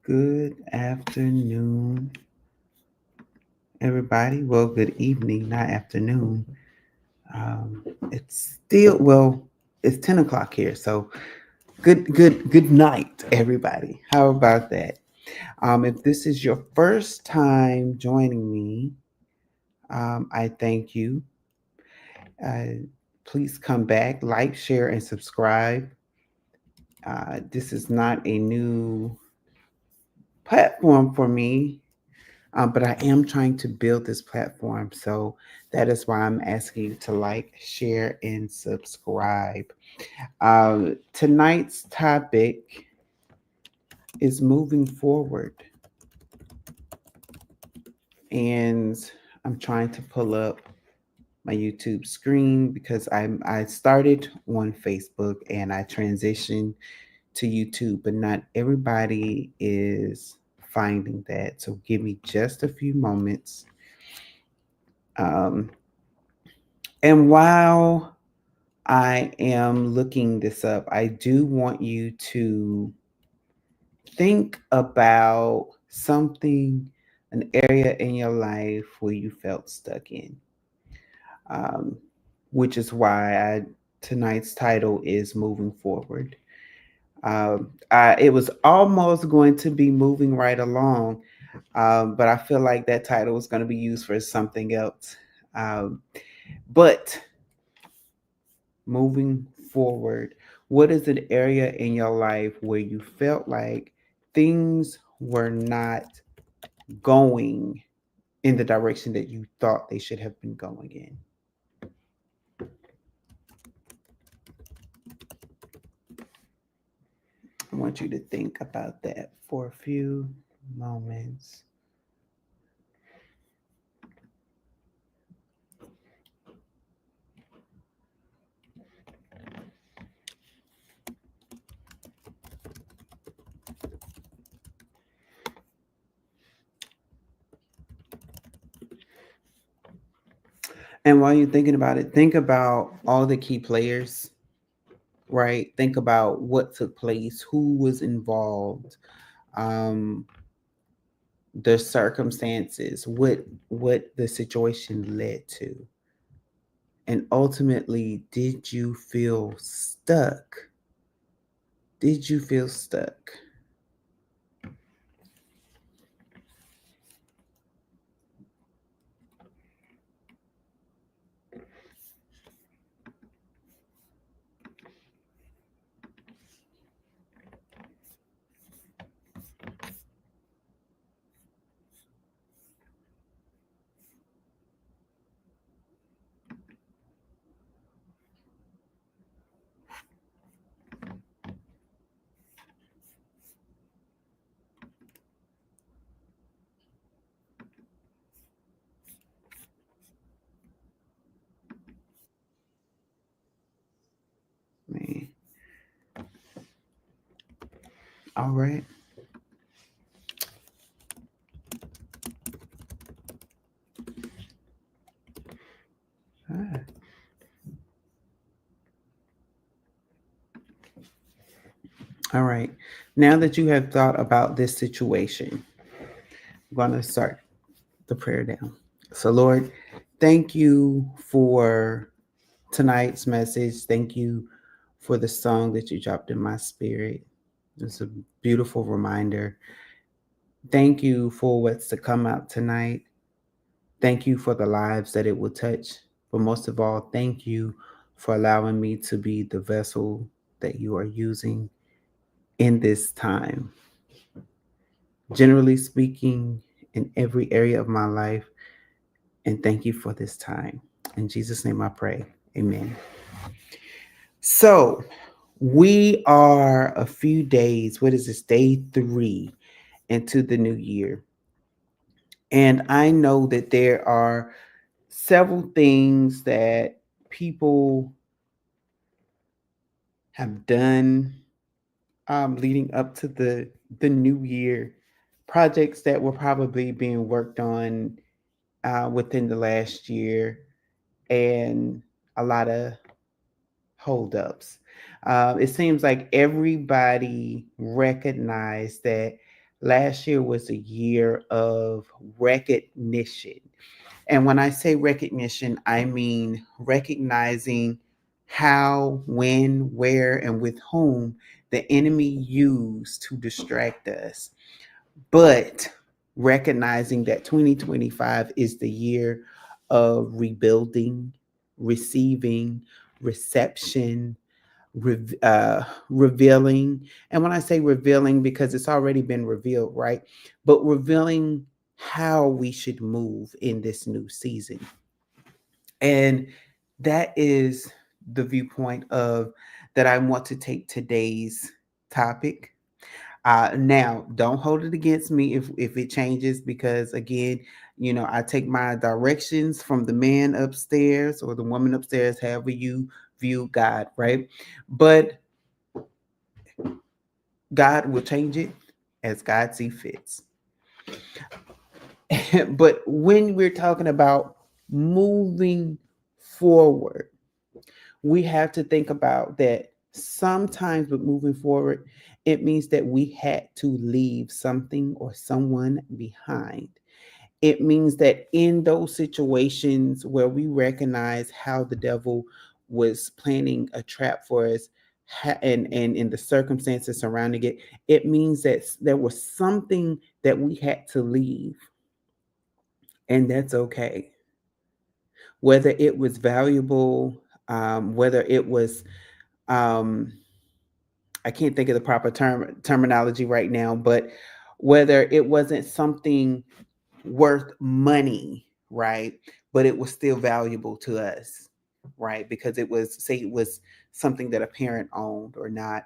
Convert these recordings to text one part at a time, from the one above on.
Good afternoon, everybody. Well, good evening, not afternoon. It's still it's 10 o'clock here, so good night, everybody. How about that? If this is your first time joining me, I thank you. Uh, please come back, like, share, and subscribe. This is not a new platform for me. But I am trying to build this platform. So that is why I'm asking you to like, share, and subscribe. Tonight's topic is moving forward. And I'm trying to pull up my YouTube screen because I started on Facebook and I transitioned to YouTube, but not everybody is finding that. So give me just a few moments. Um, and while I am looking this up, I do want you to think about something, an area in your life where you felt stuck in, um, which is why tonight's title is Moving Forward. It was almost going to be Moving Right Along, but I feel like that title was going to be used for something else. But moving forward, what is an area in your life where you felt like things were not going in the direction that you thought they should have been going in? I want you to think about that for a few moments. And while you're thinking about it, think about all the key players, right? Think about what took place, who was involved, um, the circumstances, what the situation led to. And ultimately, did you feel stuck? Did you feel stuck? Man. All right. Ah. All right. Now that you have thought about this situation, I'm going to start the prayer down. So, Lord, thank you for tonight's message. Thank you for the song that you dropped in my spirit. It's a beautiful reminder. Thank you for what's to come out tonight. Thank you for the lives that it will touch. But most of all, thank you for allowing me to be the vessel that you are using in this time. Generally speaking, in every area of my life. And thank you for this time. In Jesus' name I pray. Amen. So we are a few days, what is this, day 3 into the new year. And I know that there are several things that people have done leading up to the new year, projects that were probably being worked on within the last year, and a lot of holdups. It seems like everybody recognized that last year was a year of recognition. And when I say recognition, I mean recognizing how, when, where, and with whom the enemy used to distract us, but recognizing that 2025 is the year of rebuilding, receiving, reception, revealing. And when I say revealing, because it's already been revealed, right? But revealing how we should move in this new season. And that is the viewpoint of that I want to take today's topic. Now, don't hold it against me if it changes, because again, I take my directions from the man upstairs or the woman upstairs, however you view God, right? But God will change it as God sees fits. But when we're talking about moving forward, we have to think about that sometimes with moving forward, it means that we had to leave something or someone behind. It means that in those situations where we recognize how the devil was planning a trap for us, and in the circumstances surrounding it, it means that there was something that we had to leave, and that's okay. Whether it was valuable, whether it was, um, I can't think of the proper terminology right now, but whether it wasn't something worth money, right? But it was still valuable to us, right? Because it was, say, it was something that a parent owned or not,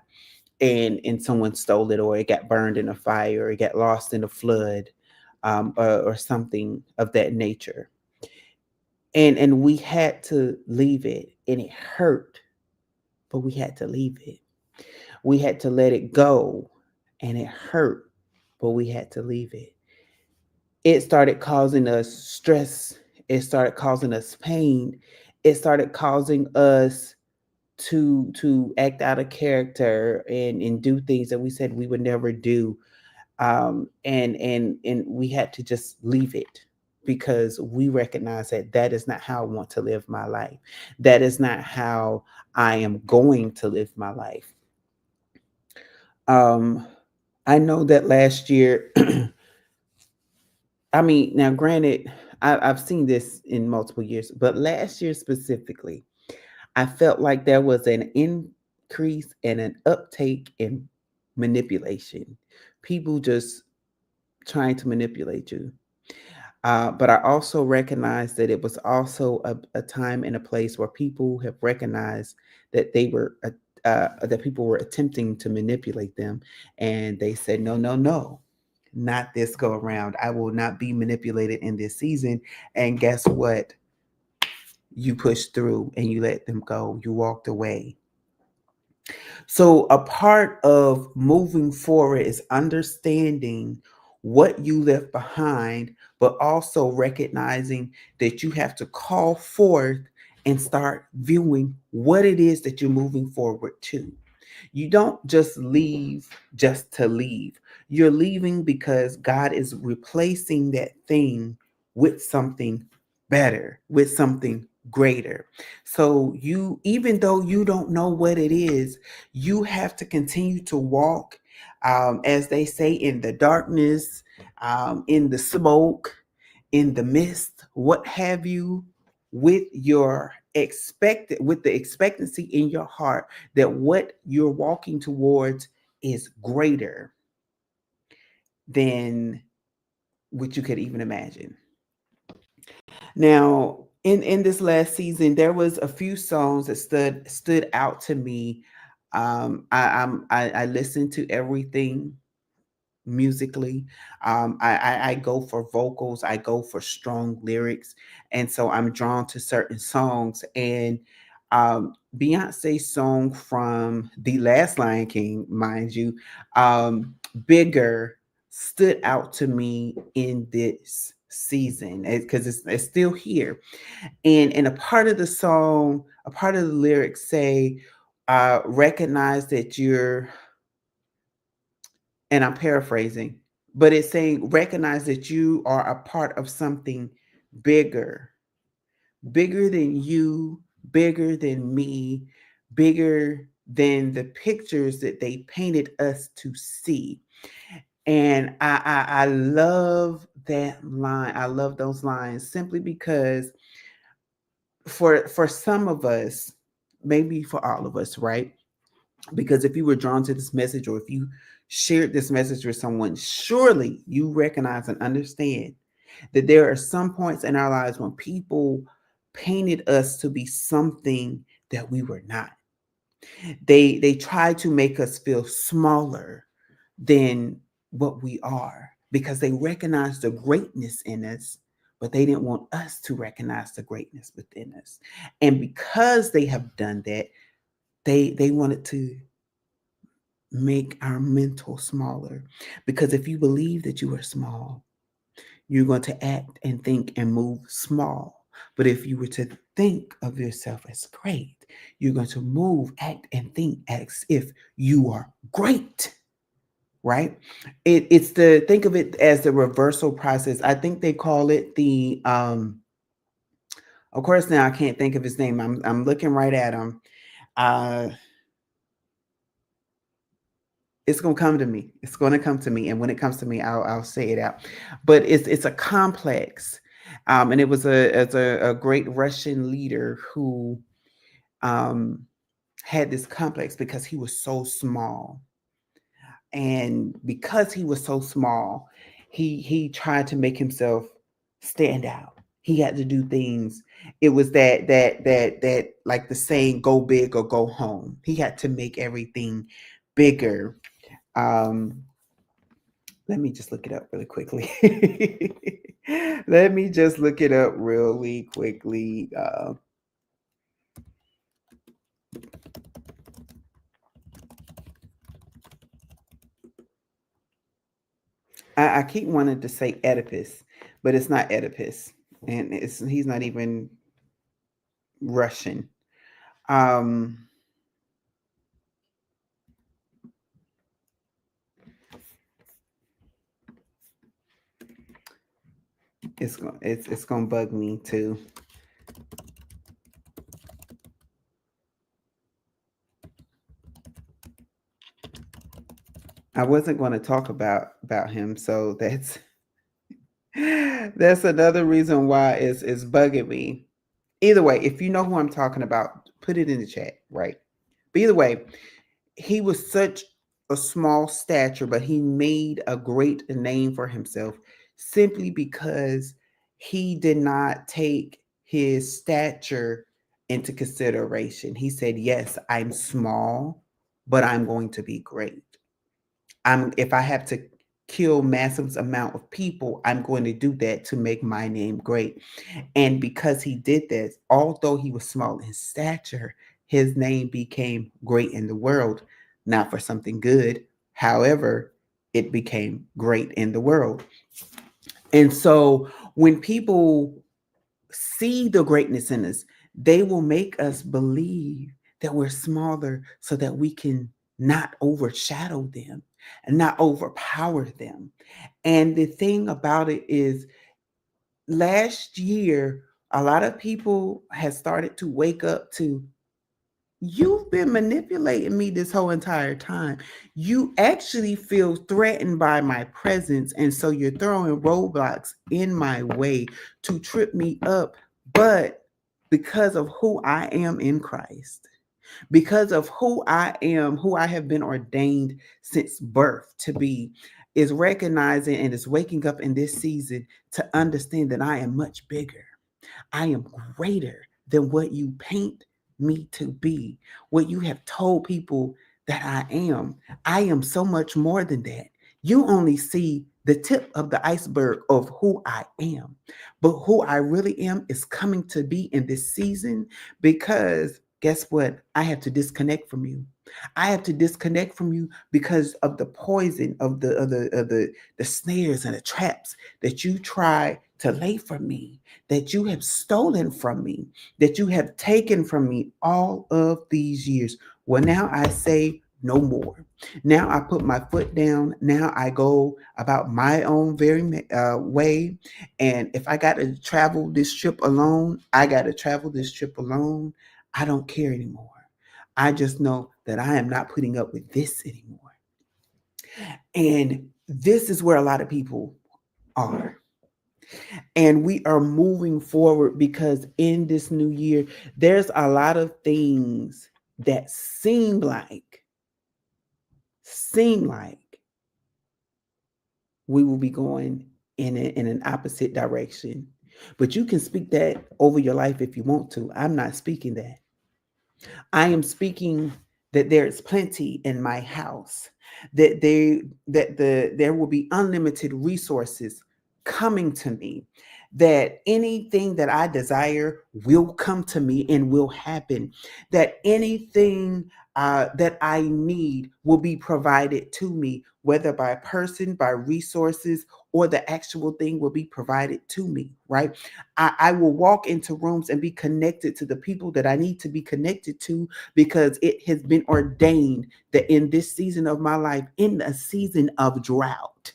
and someone stole it, or it got burned in a fire, or it got lost in a flood, or something of that nature. And we had to leave it, and it hurt, but we had to leave it. We had to let it go, and it hurt, but we had to leave it. It started causing us stress. It started causing us pain. It started causing us to act out of character and do things that we said we would never do. And we had to just leave it, because we recognize that that is not how I want to live my life. That is not how I am going to live my life. Um, I know that last year, I mean, now granted, I've seen this in multiple years, but last year specifically, I felt like there was an increase and an uptake in manipulation. People just trying to manipulate you. But I also recognize that it was also a time and a place where people have recognized that that people were attempting to manipulate them, and they said, "No, no, no, not this go around. I will not be manipulated in this season." And guess what? You pushed through and you let them go. You walked away. So, a part of moving forward is understanding what you left behind, but also recognizing that you have to call forth and start viewing what it is that you're moving forward to. You don't just leave just to leave. You're leaving because God is replacing that thing with something better, with something greater. So you, even though you don't know what it is, you have to continue to walk, as they say, in the darkness, in the smoke, in the mist, what have you, with your expected, with the expectancy in your heart that what you're walking towards is greater than what you could even imagine. Now, in this last season, there was a few songs that stood out to me. I listened to everything musically. I go for vocals, I go for strong lyrics, and so I'm drawn to certain songs. And Beyonce's song from the last Lion King, mind you, "Bigger," stood out to me in this season because it's still here. And a part of the song, a part of the lyrics say, recognize that you're, and I'm paraphrasing, but it's saying recognize that you are a part of something bigger, bigger than you, bigger than me, bigger than the pictures that they painted us to see. And I love that line. I love those lines simply because for some of us, maybe for all of us, right? Because if you were drawn to this message or if you shared this message with someone, surely you recognize and understand that there are some points in our lives when people painted us to be something that we were not. They try to make us feel smaller than what we are because they recognize the greatness in us, but they didn't want us to recognize the greatness within us. And because they have done that, they wanted to make our mental smaller. Because if you believe that you are small, you're going to act and think and move small. But if you were to think of yourself as great, you're going to move, act, and think as if you are great, right? It's the think of it as the reversal process. I think they call it the of course now I can't think of his name. I'm looking right at him. Uh it's gonna come to me. It's gonna come to me, and when it comes to me, I'll say it out. But it's a complex, and it was a great Russian leader who um, had this complex because he was so small, and because he was so small, he tried to make himself stand out. He had to do things. It was that like the saying, "Go big or go home." He had to make everything bigger. Um, Let me just look it up really quickly. Let me just look it up really quickly. I keep wanting to say Oedipus, but it's not Oedipus, and he's not even Russian. Um, it's gonna bug me too. I wasn't going to talk about him, so that's another reason why it's bugging me. Either way, if you know who I'm talking about, put it in the chat, right? But either way, he was such a small stature, but he made a great name for himself simply because he did not take his stature into consideration. He said, "Yes, I'm small, but I'm going to be great. I'm if I have to kill massive amount of people, I'm going to do that to make my name great." And because he did this, although he was small in stature, his name became great in the world, not for something good. However, it became great in the world. And so when people see the greatness in us, they will make us believe that we're smaller so that we can not overshadow them and not overpower them. And the thing about it is, last year, a lot of people have started to wake up to, you've been manipulating me this whole entire time. You actually feel threatened by my presence. And so you're throwing roadblocks in my way to trip me up. But because of who I am in Christ, because of who I am, who I have been ordained since birth to be, is recognizing and is waking up in this season to understand that I am much bigger. I am greater than what you paint me to be, what you have told people that I am. I am so much more than that. You only see the tip of the iceberg of who I am, but who I really am is coming to be in this season because guess what? I have to disconnect from you. I have to disconnect from you because of the poison of the snares and the traps that you try to lay for me, that you have stolen from me, that you have taken from me all of these years. Well, now I say no more. Now I put my foot down. Now I go about my own very way. And if I got to travel this trip alone, I got to travel this trip alone. I don't care anymore. I just know that I am not putting up with this anymore. And this is where a lot of people are. And we are moving forward because in this new year, there's a lot of things that seem like we will be going in an opposite direction. But you can speak that over your life if you want to. I'm not speaking that. I am speaking that there is plenty in my house, there will be unlimited resources coming to me, that anything that I desire will come to me and will happen, that anything that I need will be provided to me, whether by person, by resources, or the actual thing will be provided to me, right? I will walk into rooms and be connected to the people that I need to be connected to, because it has been ordained that in this season of my life, in a season of drought,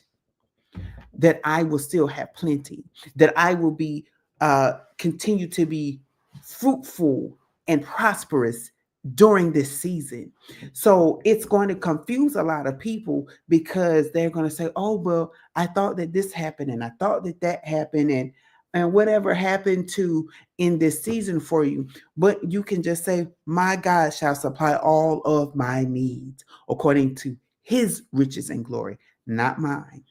that I will still have plenty, that I will be continue to be fruitful and prosperous during this season. So it's going to confuse a lot of people, because they're going to say, "Oh, well, I thought that this happened and I thought that that happened, and whatever happened to in this season for you." But you can just say, "My God shall supply all of my needs according to his riches and glory, not mine."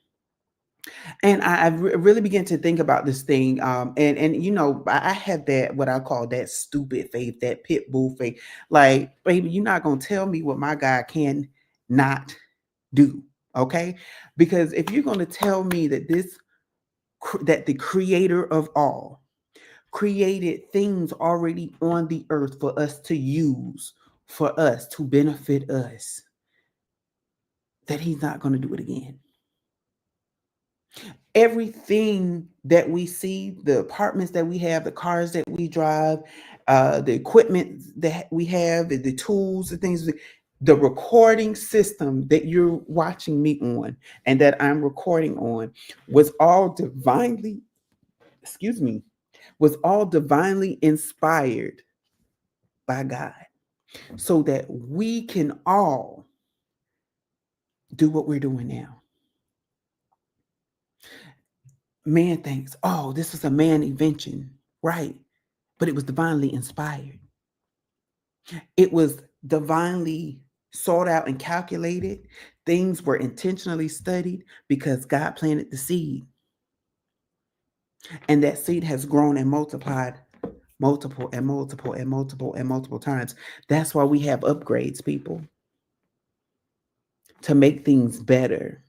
And really began to think about this thing, and I have that, what I call that stupid faith, that pit bull faith. Like, baby, you're not gonna tell me what my God can not do, okay? Because if you're gonna tell me that that the Creator of all created things already on the earth for us to use, for us to benefit us, that He's not gonna do it again. Everything that we see, the apartments that we have, the cars that we drive, the equipment that we have, the tools, the things, the recording system that you're watching me on and that I'm recording on, was all divinely, excuse me, was all divinely inspired by God, so that we can all do what we're doing now. Man thinks, "Oh, this was a man invention," right? But it was divinely inspired. It was divinely sought out and calculated. Things were intentionally studied because God planted the seed. And that seed has grown and multiplied multiple and multiple and multiple and multiple times. That's why we have upgrades, people, to make things better.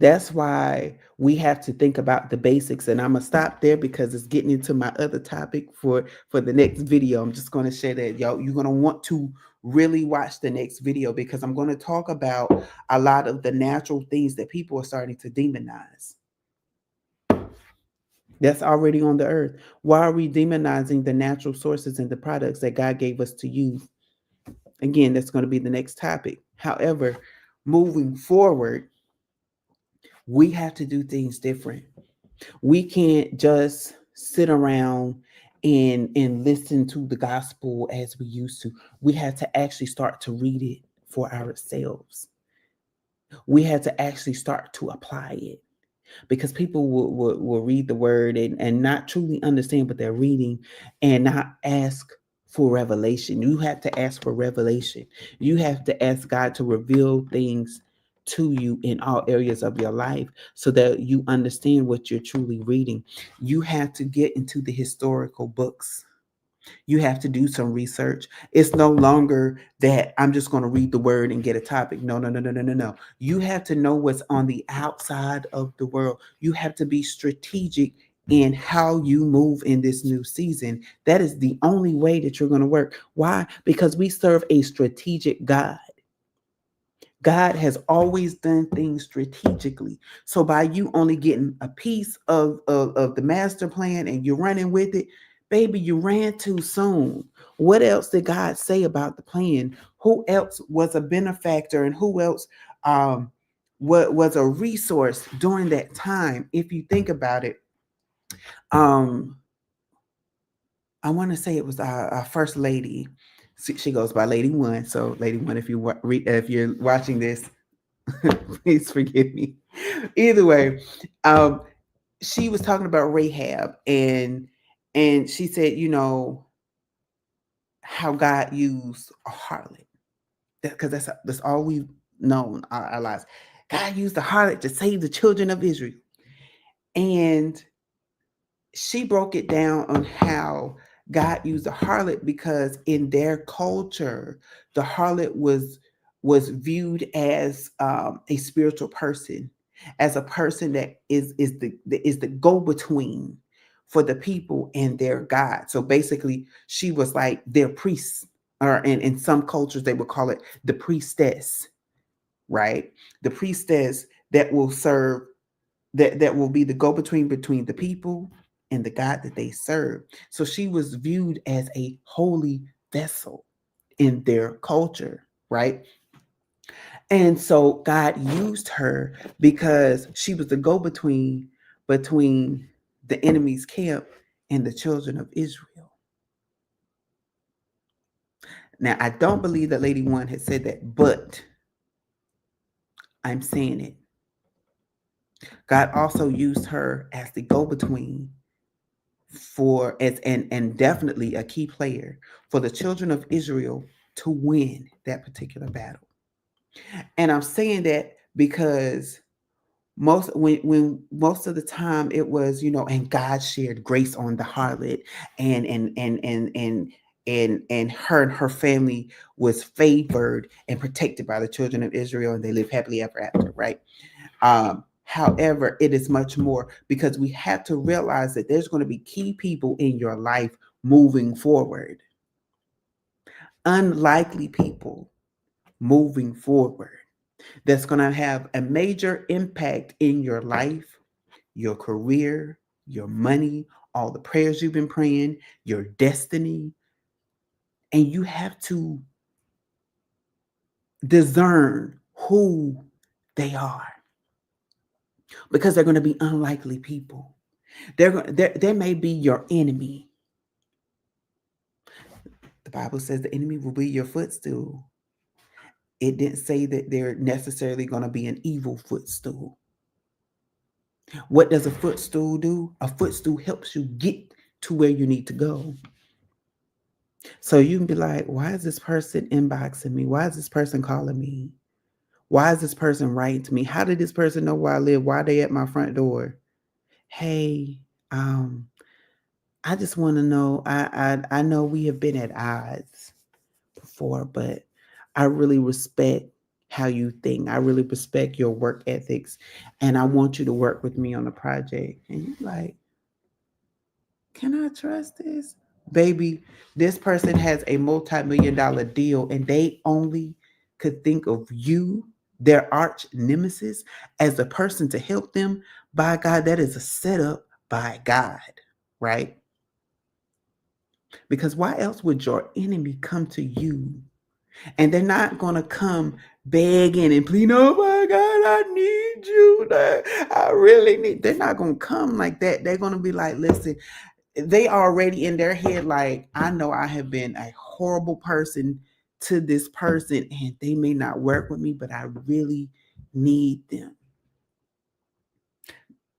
That's why we have to think about the basics. And I'm gonna stop there because it's getting into my other topic for the next video. I'm just going to share that, y'all, you're going to want to really watch the next video, because I'm going to talk about a lot of the natural things that people are starting to demonize. That's already on the earth. Why are we demonizing the natural sources and the products that God gave us to use? Again, that's going to be the next topic. However, moving forward, we have to do things different. We can't just sit around and listen to the gospel as we used to. We have to actually start to read it for ourselves. We have to actually start to apply it, because people will read the word and not truly understand what they're reading, and not ask for revelation. You have to ask for revelation. You have to ask God to reveal things to you in all areas of your life, so that you understand what you're truly reading. You have to get into the historical books. You have to do some research. It's no longer that I'm just going to read the word and get a topic. No, no, no, no, no, no, no. You have to know what's on the outside of the world. You have to be strategic in how you move in this new season. That is the only way that you're going to work. Why? Because we serve a strategic God. God has always done things strategically. So by you only getting a piece of the master plan and you're running with it, baby, you ran too soon. What else did God say about the plan? Who else was a benefactor and who else what was a resource during that time? If you think about it, um, I want to say it was our first lady. She goes by Lady One. So Lady One, if you're watching this, please forgive me. Either way, um, she was talking about Rahab, and she said, how God used a harlot, because that's all we've known our lives. God used the harlot to save the children of Israel, and she broke it down on how God used the harlot, because in their culture, the harlot was viewed as a spiritual person, as a person that is the go between for the people and their God. So basically, she was like their priest, or in some cultures they would call it the priestess, right? The priestess that will serve, that will be the go between the people and the God that they serve. So she was viewed as a holy vessel in their culture, right? And so God used her because she was the go between the enemy's camp and the children of Israel. Now, I don't believe that Lady One had said that, but I'm saying it. God also used her as the go between for as and definitely a key player for the children of Israel to win that particular battle. And I'm saying that because when most of the time it was, and God shared grace on the harlot, and her and her family was favored and protected by the children of Israel, and they live happily ever after, right? However, it is much more, because we have to realize that there's going to be key people in your life moving forward, unlikely people moving forward, that's going to have a major impact in your life, your career, your money, all the prayers you've been praying, your destiny. And you have to discern who they are, because they're going to be unlikely people. They may be your enemy. The Bible says the enemy will be your footstool. It didn't say that they're necessarily going to be an evil footstool. What does a footstool do? A footstool helps you get to where you need to go. So you can be like, why is this person inboxing me? Why is this person calling me? Why is this person writing to me? How did this person know where I live? Why are they at my front door? Hey, I just want to know. I know we have been at odds before, but I really respect how you think. I really respect your work ethics, and I want you to work with me on a project. And you're like, can I trust this? Baby, this person has a multi-million-dollar deal, and they only could think of you, their arch nemesis, as the person to help them. By God, that is a setup by God, right? Because why else would your enemy come to you? And they're not going to come begging and pleading, oh my God, I need you. I really need. They're not going to come like that. They're going to be like, listen, they already in their head, like, I know I have been a horrible person to this person, and they may not work with me, but I really need them.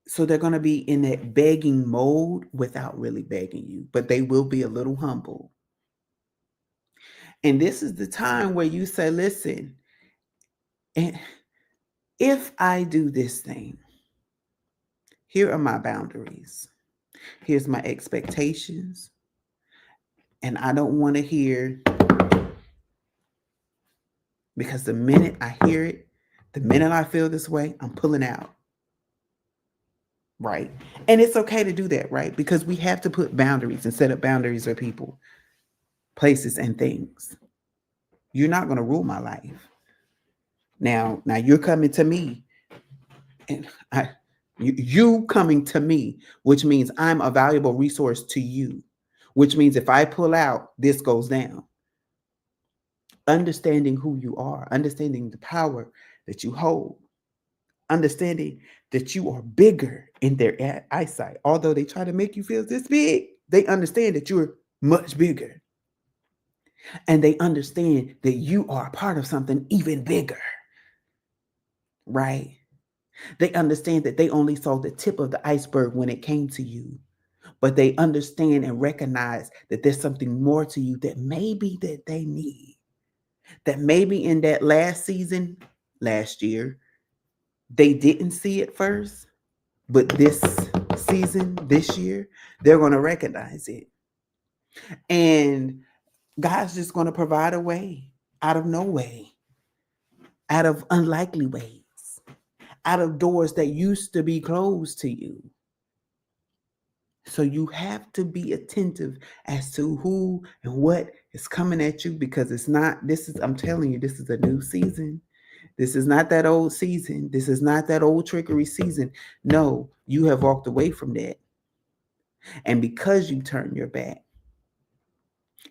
So they're going to be in that begging mode without really begging you, but they will be a little humble. And this is the time where you say, listen, and if I do this thing, here are my boundaries. Here's my expectations. And I don't want to hear, because the minute I hear it, the minute I feel this way, I'm pulling out. Right. And it's okay to do that, right? Because we have to put boundaries and set up boundaries for people, places, and things. You're not going to rule my life. Now you're coming to me, and you coming to me, which means I'm a valuable resource to you, which means if I pull out, this goes down. Understanding who you are, understanding the power that you hold, understanding that you are bigger in their eyesight. Although they try to make you feel this big, they understand that you're much bigger. And they understand that you are a part of something even bigger, right? They understand that they only saw the tip of the iceberg when it came to you, but they understand and recognize that there's something more to you that maybe that they need. That maybe in that last season, last year, they didn't see it first, but this season, this year, they're going to recognize it. And God's just going to provide a way out of no way, out of unlikely ways, out of doors that used to be closed to you. So you have to be attentive as to who and what is coming at you, because it's not, this is, I'm telling you, this is a new season. This is not that old season. This is not that old trickery season. No, you have walked away from that. And because you turn your back,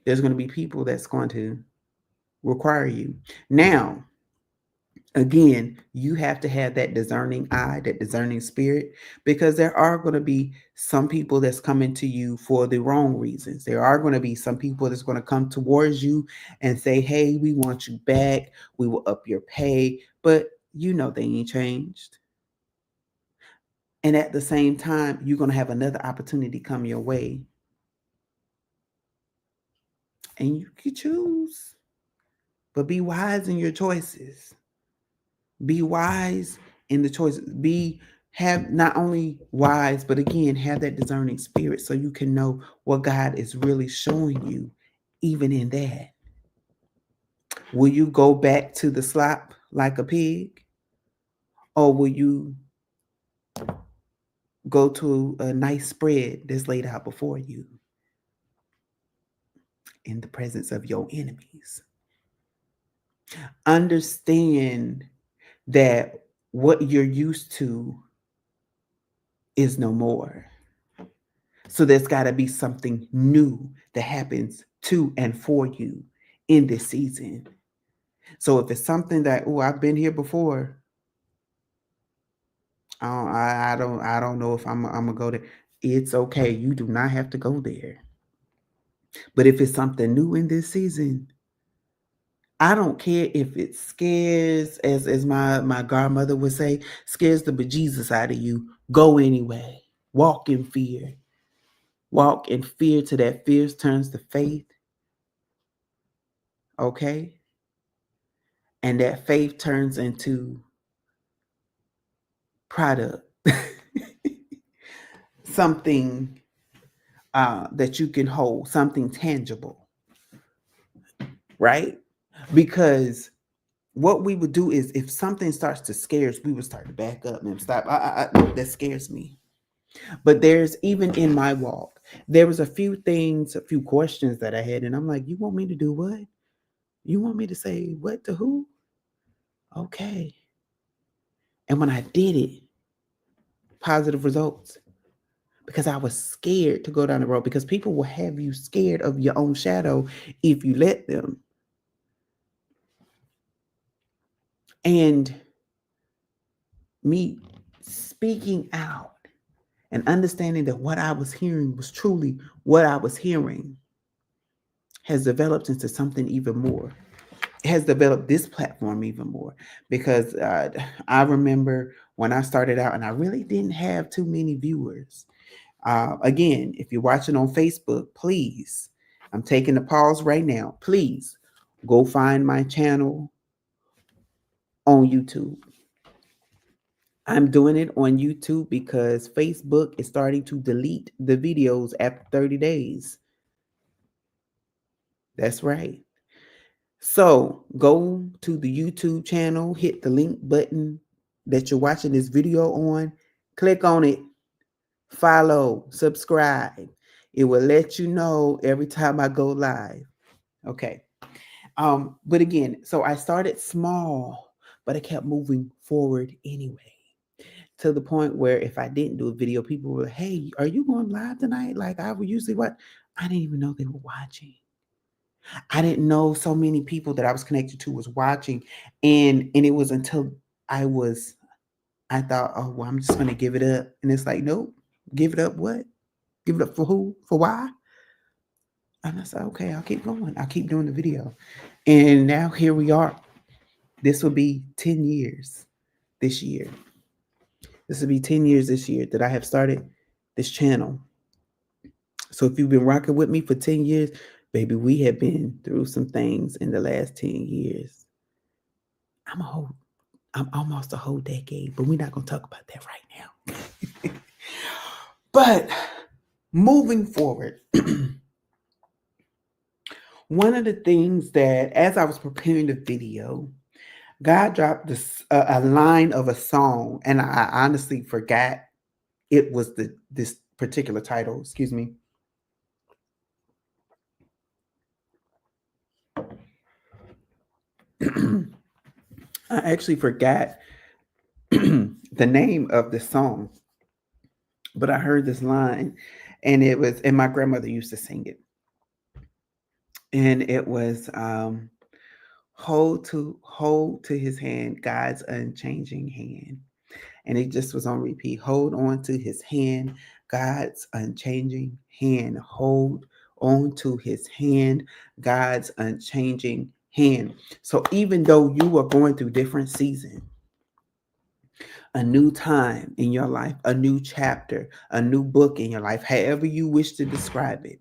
there's going to be people that's going to require you. Now, again, you have to have that discerning eye, that discerning spirit, because there are going to be some people that's coming to you for the wrong reasons. There are going to be some people that's going to come towards you and say, hey, we want you back. We will up your pay. But you know they ain't changed. And at the same time, you're going to have another opportunity come your way. And you can choose. But be wise in your choices. Be wise in the choices. Have not only wise, but again, have that discerning spirit so you can know what God is really showing you, even in that. Will you go back to the slop like a pig? Or will you go to a nice spread that's laid out before you in the presence of your enemies? Understand that what you're used to is no more. So there's got to be something new that happens to and for you in this season. So if it's something that, oh, I've been here before, I don't know if I'm gonna go there. It's okay. You do not have to go there. But if it's something new in this season, I don't care if it scares, as my godmother would say, scares the bejesus out of you. Go anyway. Walk in fear. Walk in fear till that fear turns to faith. Okay? And that faith turns into product. Something that you can hold, something tangible. Right? Because what we would do is if something starts to scare us, we would start to back up and stop. That scares me. But there's, even in my walk, there was a few things, a few questions that I had, and I'm like, you want me to do what? You want me to say what to who? Okay. And when I did it, positive results. Because I was scared to go down the road, because people will have you scared of your own shadow if you let them. And me speaking out and understanding that what I was hearing was truly what I was hearing has developed into something even more. It has developed this platform even more, because I remember when I started out and I really didn't have too many viewers. Again, if you're watching on Facebook, please, I'm taking a pause right now. Please go find my channel on YouTube. I'm doing it on YouTube because Facebook is starting to delete the videos after 30 days. That's right. So go to the YouTube channel, hit the link button that you're watching this video on, click on it, follow, subscribe. It will let you know every time I go live. Okay. But again, so I started small, but I kept moving forward anyway. to the point where if I didn't do a video, people were like, "Hey, are you going live tonight?" Like I would usually watch. I didn't even know they were watching. I didn't know so many people that I was connected to was watching, and it was until I was I thought, oh well, I'm just gonna give it up, and it's like, nope, give it up. What? Give it up for who? For why? And I said, okay, I'll keep going. I'll keep doing the video, and now here we are. This will be 10 years this year. This will be 10 years this year that I have started this channel. So if you've been rocking with me for 10 years, baby, we have been through some things in the last 10 years. I'm a whole I'm almost a whole decade, but we're not going to talk about that right now. But moving forward, one of the things that, as I was preparing the video, God dropped a line of a song, and I honestly forgot it was this particular title. Excuse me. I actually forgot the name of the song, but I heard this line, and my grandmother used to sing it, and it was hold to his hand, God's unchanging hand. And it just was on repeat. Hold on to his hand, God's unchanging hand. Hold on to his hand, God's unchanging hand. So even though you are going through different seasons, a new time in your life, a new chapter, a new book in your life, however you wish to describe it,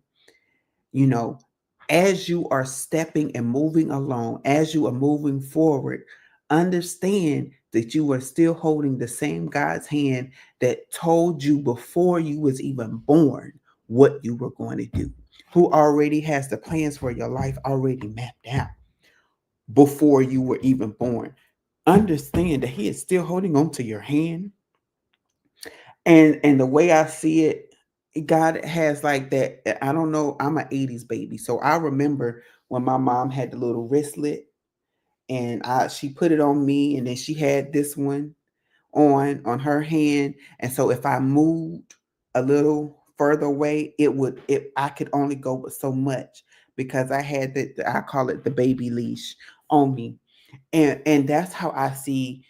you know, as you are stepping and moving along, as you are moving forward, understand that you are still holding the same God's hand that told you before you was even born what you were going to do, who already has the plans for your life already mapped out before you were even born. Understand that he is still holding on to your hand. And the way I see it, God has like that. I don't know. I'm an 80s baby. So I remember when my mom had the little wristlet, and she put it on me, and then she had this one on her hand. And so if I moved a little further away, it I could only go but so much because I had I call it the baby leash on me. And that's how I see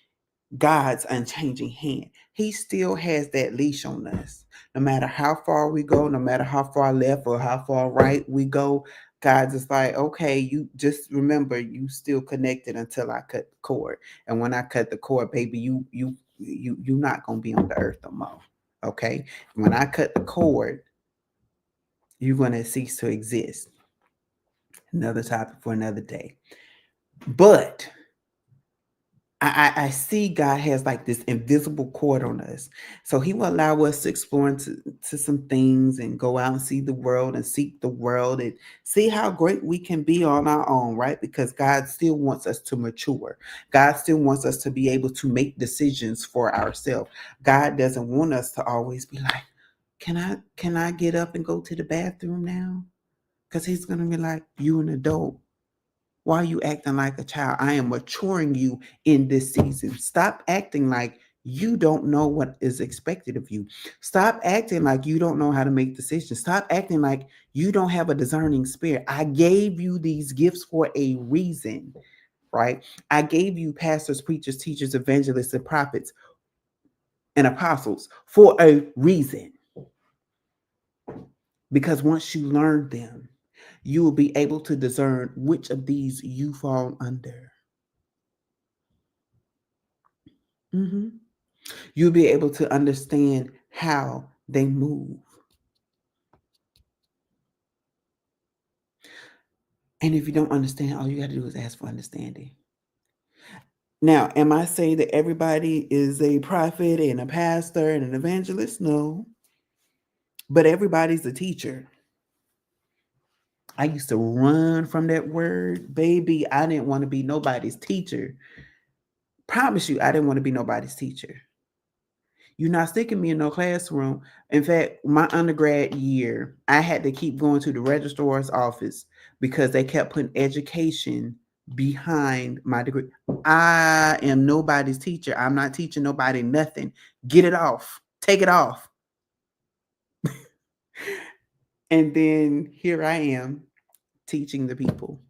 God's unchanging hand. He still has that leash on us. No matter how far we go, no matter how far left or how far right we go, God's just like, okay, you just remember you still connected until I cut the cord. And when I cut the cord, baby, you're not gonna be on the earth no more. Okay. When I cut the cord, you're gonna cease to exist. Another topic for another day. But I see God has like this invisible cord on us. So he will allow us to explore to some things and go out and see the world and seek the world and see how great we can be on our own, right? Because God still wants us to mature. God still wants us to be able to make decisions for ourselves. God doesn't want us to always be like, can I get up and go to the bathroom now? Because he's gonna be like, you an adult. Why are you acting like a child? I am maturing you in this season. Stop acting like you don't know what is expected of you. Stop acting like you don't know how to make decisions. Stop acting like you don't have a discerning spirit. I gave you these gifts for a reason, right? I gave you pastors, preachers, teachers, evangelists, and prophets and apostles for a reason. Because once you learn them, you will be able to discern which of these you fall under. Mhm. You'll be able to understand how they move. And if you don't understand, all you got to do is ask for understanding. Now, am I saying that everybody is a prophet and a pastor and an evangelist? No. But everybody's a teacher. I used to run from that word, baby. I didn't want to be nobody's teacher. Promise you, I didn't want to be nobody's teacher. You're not sticking me in no classroom. In fact, my undergrad year, I had to keep going to the registrar's office because they kept putting education behind my degree. I am nobody's teacher. I'm not teaching nobody nothing. Get it off. Take it off. And then here I am teaching the people.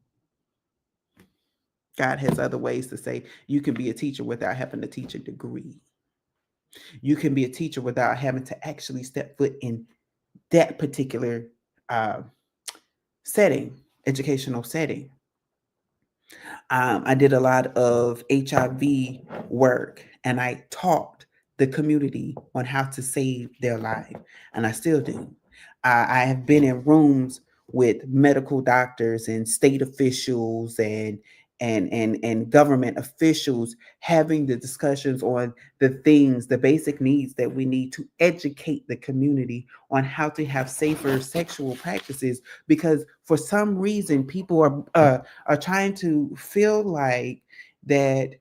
God has other ways to say you can be a teacher without having to teach a degree. You can be a teacher without having to actually step foot in that particular uh, setting, educational setting. I did a lot of HIV work and I taught the community on how to save their life, and I still do. I have been in rooms with medical doctors and state officials and government officials having the discussions on the things, the basic needs that we need to educate the community on how to have safer sexual practices, because for some reason people are trying to feel like that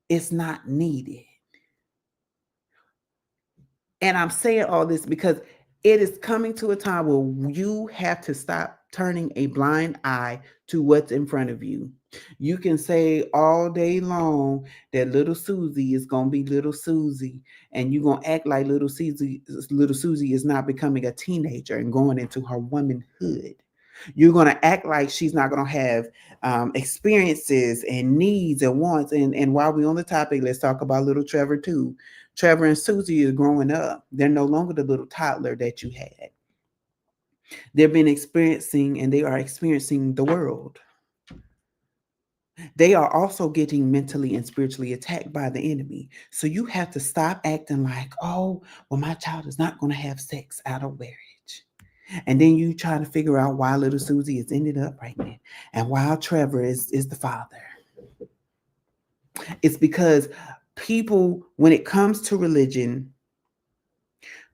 it's not needed. And I'm saying all this because it is coming to a time where you have to stop turning a blind eye to what's in front of you. You can say all day long that little Susie is gonna be little Susie, and you're gonna act like little Susie is not becoming a teenager and going into her womanhood. You're gonna act like she's not gonna have experiences and needs and wants. And while we're on the topic, let's talk about little Trevor too. Trevor and Susie is growing up. They're no longer the little toddler that you had. They've been experiencing and they are experiencing the world. They are also getting mentally and spiritually attacked by the enemy. So you have to stop acting like, oh, well, my child is not going to have sex out of marriage. And then you trying to figure out why little Susie is ended up pregnant and why Trevor is the father. It's because people, when it comes to religion,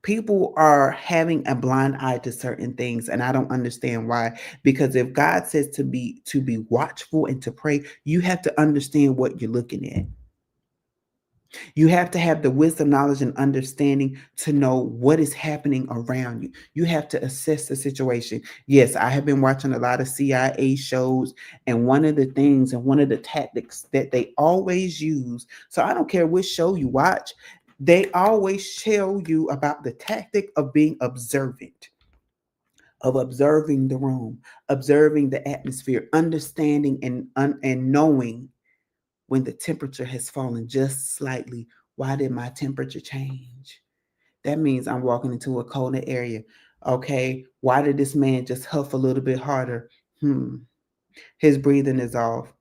people are having a blind eye to certain things, and I don't understand why. Because if God says to be watchful and to pray, you have to understand what you're looking at. You have to have the wisdom, knowledge, and understanding to know what is happening around you. You have to assess the situation. Yes, I have been watching a lot of CIA shows, and one of the things and one of the tactics that they always use, so I don't care which show you watch, they always show you about the tactic of being observant, of observing the room, observing the atmosphere, understanding and knowing when the temperature has fallen just slightly. Why did my temperature change? That means I'm walking into a colder area. Okay, why did this man just huff a little bit harder? His breathing is off.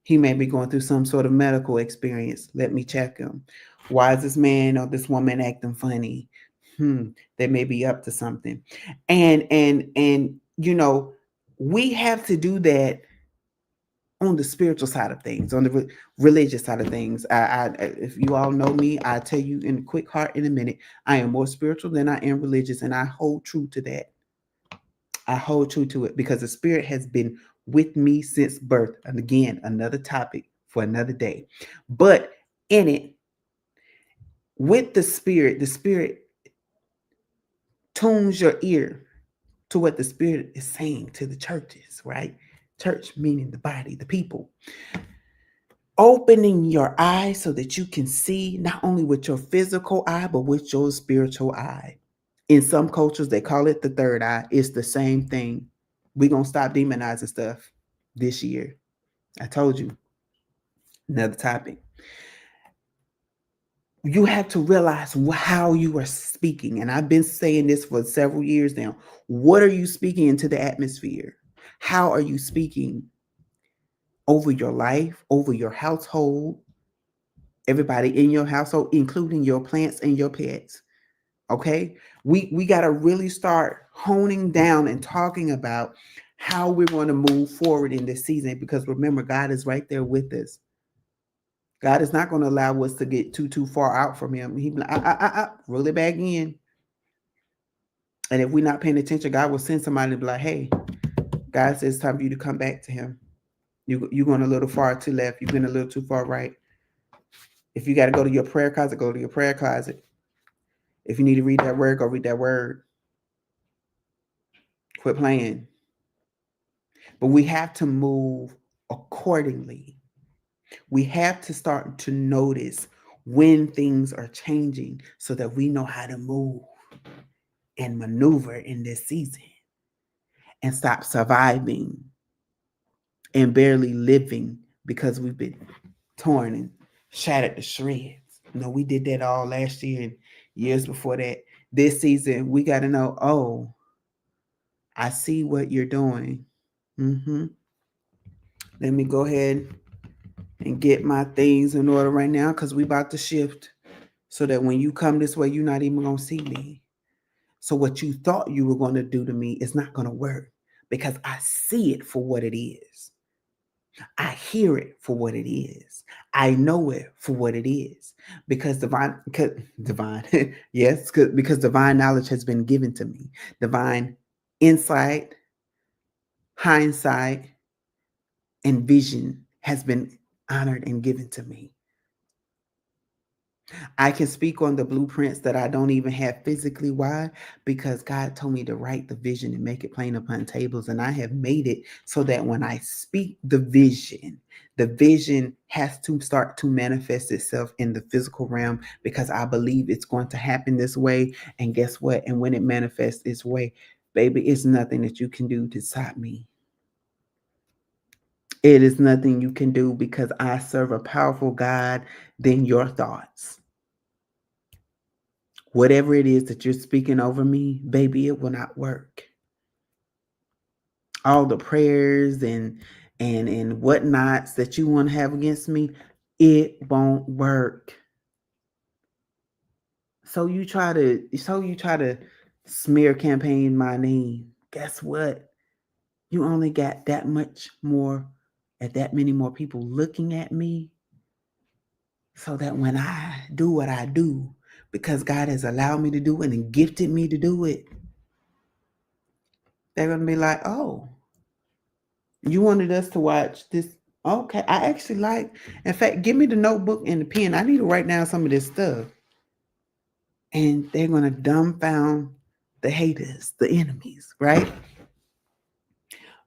He may be going through some sort of medical experience. Let me check him. Why is this man or this woman acting funny? They may be up to something. And we have to do that on the spiritual side of things, on the religious side of things. If you all know me, I tell you in a quick heart in a minute, I am more spiritual than I am religious, and I hold true to that. I hold true to it because the Spirit has been with me since birth. And again, another topic for another day. But in it, with the Spirit tunes your ear to what the Spirit is saying to the churches, right? Church meaning the body, the people. Opening your eyes so that you can see not only with your physical eye, but with your spiritual eye. In some cultures, they call it the third eye. It's the same thing. We're going to stop demonizing stuff this year. I told you. Another topic. You have to realize how you are speaking. And I've been saying this for several years now. What are you speaking into the atmosphere? How are you speaking over your life, over your household, everybody in your household, including your plants and your pets? Okay, we got to really start honing down and talking about how we're going to move forward in this season, because remember, God is right there with us. God is not going to allow us to get too far out from him. He roll it back in. And if we're not paying attention, God will send somebody to be like, hey, God says it's time for you to come back to him. You're going a little far to left. You've been a little too far right. If you got to go to your prayer closet, go to your prayer closet. If you need to read that word, go read that word. Quit playing. But we have to move accordingly. We have to start to notice when things are changing so that we know how to move and maneuver in this season and stop surviving and barely living because we've been torn and shattered to shreds. No, we did that all last year and years before that. This season, we got to know, oh, I see what you're doing. Let me go ahead and get my things in order right now because we about to shift so that when you come this way, you're not even going to see me. So what you thought you were going to do to me is not going to work because I see it for what it is. I hear it for what it is. I know it for what it is because divine, yes, because divine knowledge has been given to me. Divine insight, hindsight, and vision has been honored and given to me. I can speak on the blueprints that I don't even have physically. Why? Because God told me to write the vision and make it plain upon tables. And I have made it so that when I speak the vision has to start to manifest itself in the physical realm because I believe it's going to happen this way. And guess what? And when it manifests its way, baby, it's nothing that you can do to stop me. It is nothing you can do because I serve a powerful God than your thoughts. Whatever it is that you're speaking over me, baby, it will not work. All the prayers and whatnots that you want to have against me, it won't work. So you try to smear campaign my name. Guess what? You only got that much more and that many more people looking at me so that when I do what I do, because God has allowed me to do it and gifted me to do it, they're going to be like, oh, you wanted us to watch this. Okay, I actually like, in fact, give me the notebook and the pen. I need to write down some of this stuff. And they're going to dumbfound the haters, the enemies, right?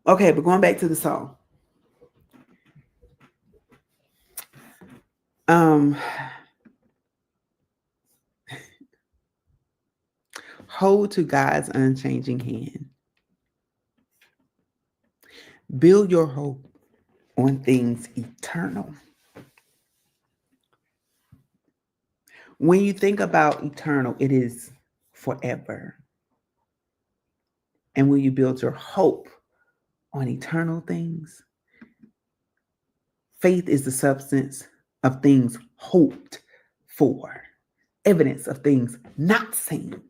Okay, but going back to the song. Hold to God's unchanging hand. Build your hope on things eternal. When you think about eternal, it is forever. And when you build your hope on eternal things, faith is the substance of things hoped for, evidence of things not seen.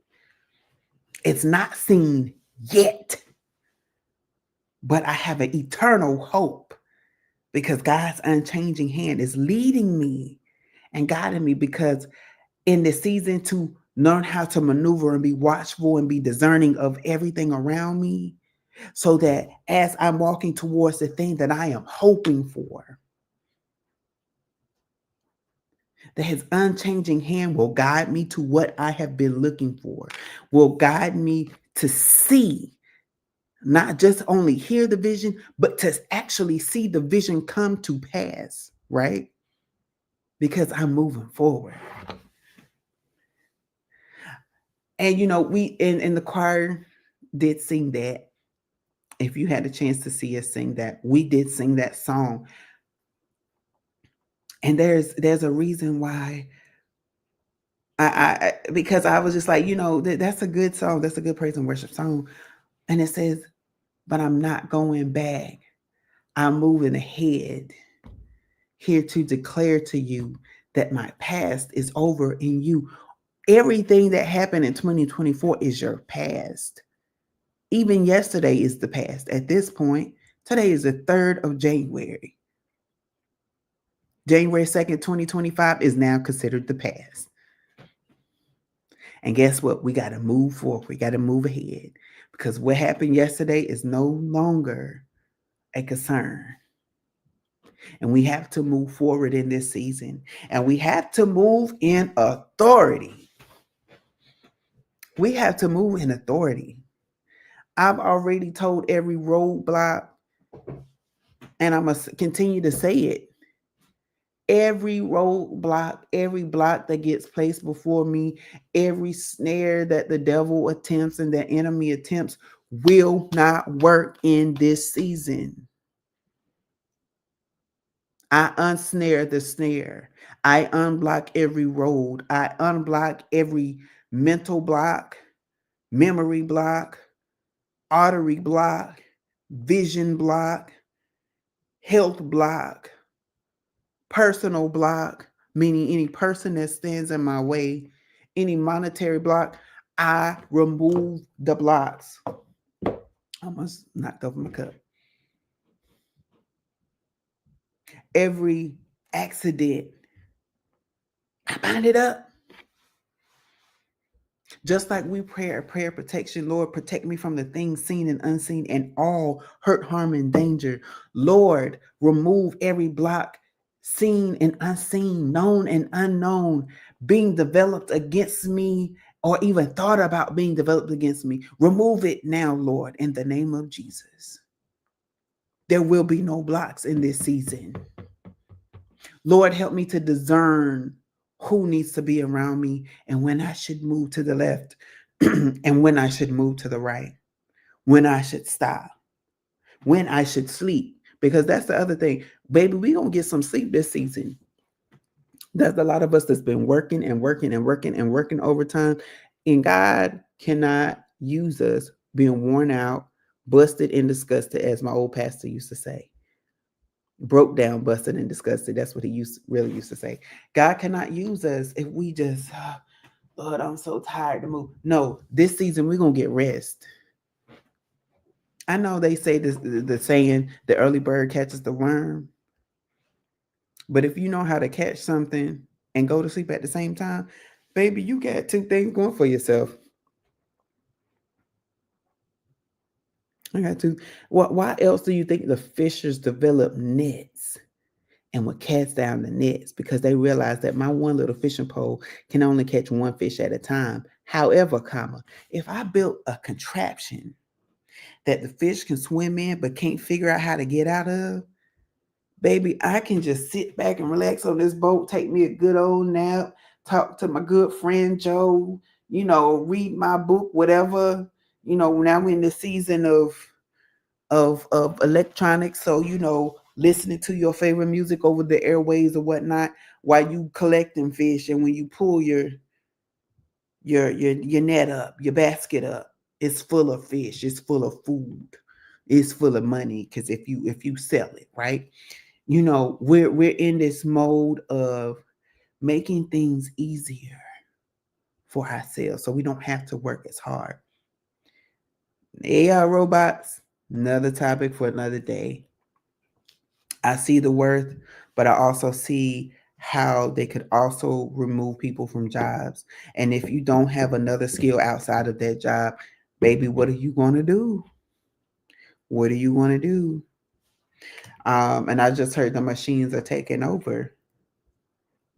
It's not seen yet, but I have an eternal hope because God's unchanging hand is leading me and guiding me, because in this season to learn how to maneuver and be watchful and be discerning of everything around me, so that as I'm walking towards the thing that I am hoping for, that his unchanging hand will guide me to what I have been looking for, will guide me to see, not just only hear the vision, but to actually see the vision come to pass, right? Because I'm moving forward. And we in the choir did sing that. If you had a chance to see us sing that, we did sing that song. And there's a reason why. Because I was just like, that's a good song. That's a good praise and worship song. And it says, but I'm not going back. I'm moving ahead, here to declare to you that my past is over in you. Everything that happened in 2024 is your past. Even yesterday is the past. At this point, today is the 3rd of January. January 2nd, 2025 is now considered the past. And guess what? We got to move forward. We got to move ahead, because what happened yesterday is no longer a concern. And we have to move forward in this season. And we have to move in authority. We have to move in authority. I've already told every roadblock And I must continue to say it. Every roadblock, every block that gets placed before me, every snare that the devil attempts and the enemy attempts will not work in this season. I unsnare the snare. I unblock every road. I unblock every mental block, memory block, artery block, vision block, health block, personal block, meaning any person that stands in my way, any monetary block. I remove the blocks. I almost knocked over my cup. Every accident, I bind it up. Just like we pray a prayer protection, Lord, protect me from the things seen and unseen and all hurt, harm, and danger. Lord, remove every block, seen and unseen, known and unknown, being developed against me or even thought about being developed against me. Remove it now, Lord, in the name of Jesus. There will be no blocks in this season. Lord, help me to discern who needs to be around me and when I should move to the left and when I should move to the right, when I should stop, when I should sleep. Because that's the other thing. Baby, we gonna get some sleep this season. There's a lot of us that's been working and working and working and working overtime. And God cannot use us being worn out, busted, and disgusted, as my old pastor used to say. Broke down, busted, and disgusted. That's what he really used to say. God cannot use us if we just, Lord, I'm so tired to move. No, this season we're gonna get rest. I know they say this, the saying, the early bird catches the worm. But if you know how to catch something and go to sleep at the same time, baby, you got two things going for yourself. I got two. Why else do you think the fishers develop nets and would cast down the nets? Because they realize that my one little fishing pole can only catch one fish at a time. However, if I built a contraption that the fish can swim in but can't figure out how to get out of, baby, I can just sit back and relax on this boat, take me a good old nap, talk to my good friend Joe, read my book, whatever. Now we're in the season of electronics, so listening to your favorite music over the airways or whatnot while you collecting fish, and when you pull your net up, your basket up, it's full of fish, it's full of food, it's full of money, because if you sell it, right? We're in this mode of making things easier for ourselves so we don't have to work as hard. AI robots, another topic for another day. I see the worth, but I also see how they could also remove people from jobs. And if you don't have another skill outside of that job, baby, what are you going to do? What are you going to do? And I just heard the machines are taking over.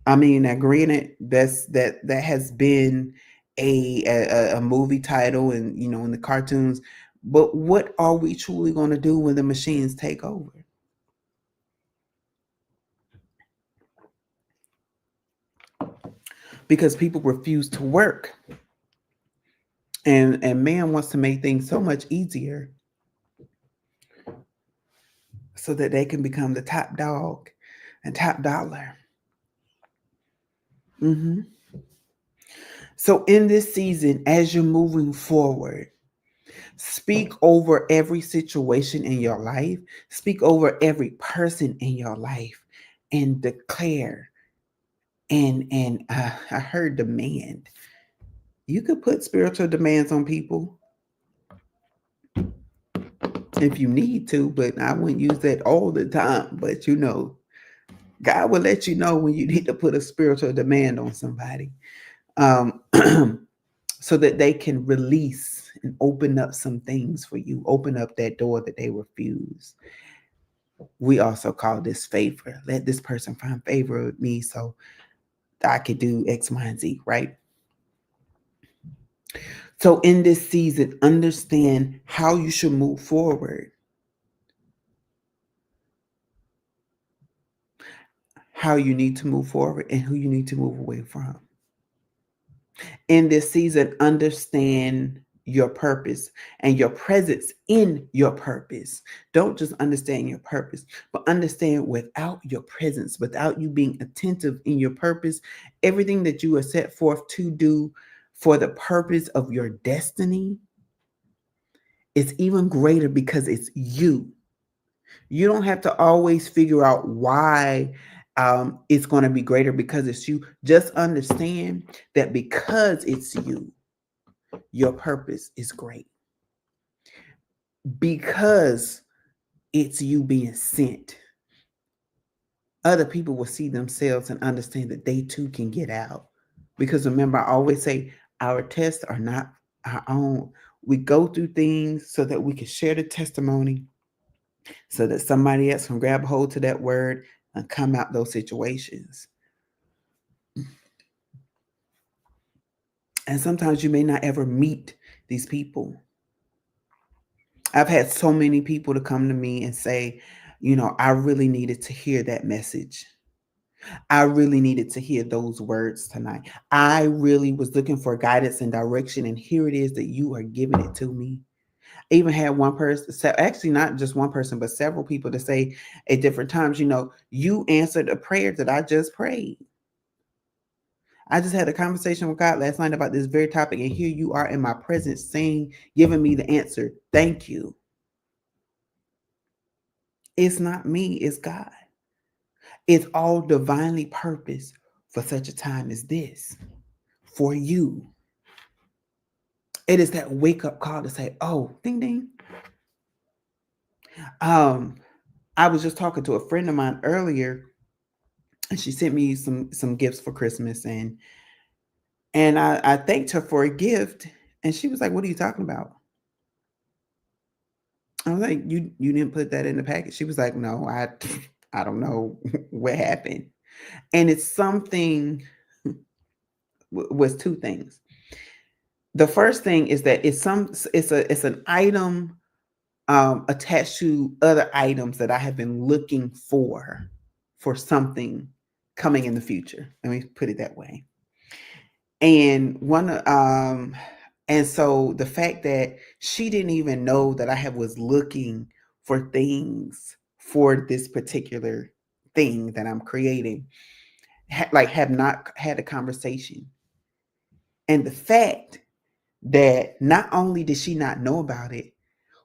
I mean, now granted, that has been a movie title, and in the cartoons. But what are we truly going to do when the machines take over? Because people refuse to work, and man wants to make things so much easier so that they can become the top dog and top dollar. hmm So in this season, as you're moving forward, speak over every situation in your life. Speak over every person in your life and declare. And I heard demand. You could put spiritual demands on people if you need to, but I wouldn't use that all the time. But God will let you know when you need to put a spiritual demand on somebody, um, so that they can release and open up some things for you, open up that door that they refuse. We also call this favor. Let this person find favor with me so I could do X, Y, and Z, right? So in this season, understand how you should move forward. how you need to move forward and who you need to move away from. In this season, understand your purpose and your presence in your purpose. Don't just understand your purpose, but understand without your presence, without you being attentive in your purpose, everything that you are set forth to do for the purpose of your destiny is even greater because it's you. You don't have to always figure out why it's going to be greater because it's you. Just understand that because it's you, your purpose is great. Because it's you being sent, other people will see themselves and understand that they too can get out. Because remember, I always say our tests are not our own. We go through things so that we can share the testimony, so that somebody else can grab hold to that word and come out those situations. And sometimes you may not ever meet these people. I've had so many people to come to me and say, I really needed to hear that message. I really needed to hear those words tonight. I really was looking for guidance and direction, and here it is that you are giving it to me. I even had one person, actually not just one person, but several people to say at different times, you answered a prayer that I just prayed. I just had a conversation with God last night about this very topic, and here you are in my presence saying, giving me the answer. Thank you. It's not me, it's God. It's all divinely purposed for such a time as this, for you. It is that wake up call to say, oh, ding, ding. I was just talking to a friend of mine earlier, and she sent me some gifts for Christmas, and I thanked her for a gift, and she was like, "What are you talking about?" I was like, "You didn't put that in the package." She was like, "No, I don't know what happened," and it's something. Was two things. The first thing is that it's an item attached to other items that I have been looking for something coming in the future. Let me put it that way. And and so the fact that she didn't even know that was looking for things for this particular thing that I'm creating, have not had a conversation. And the fact that not only did she not know about it,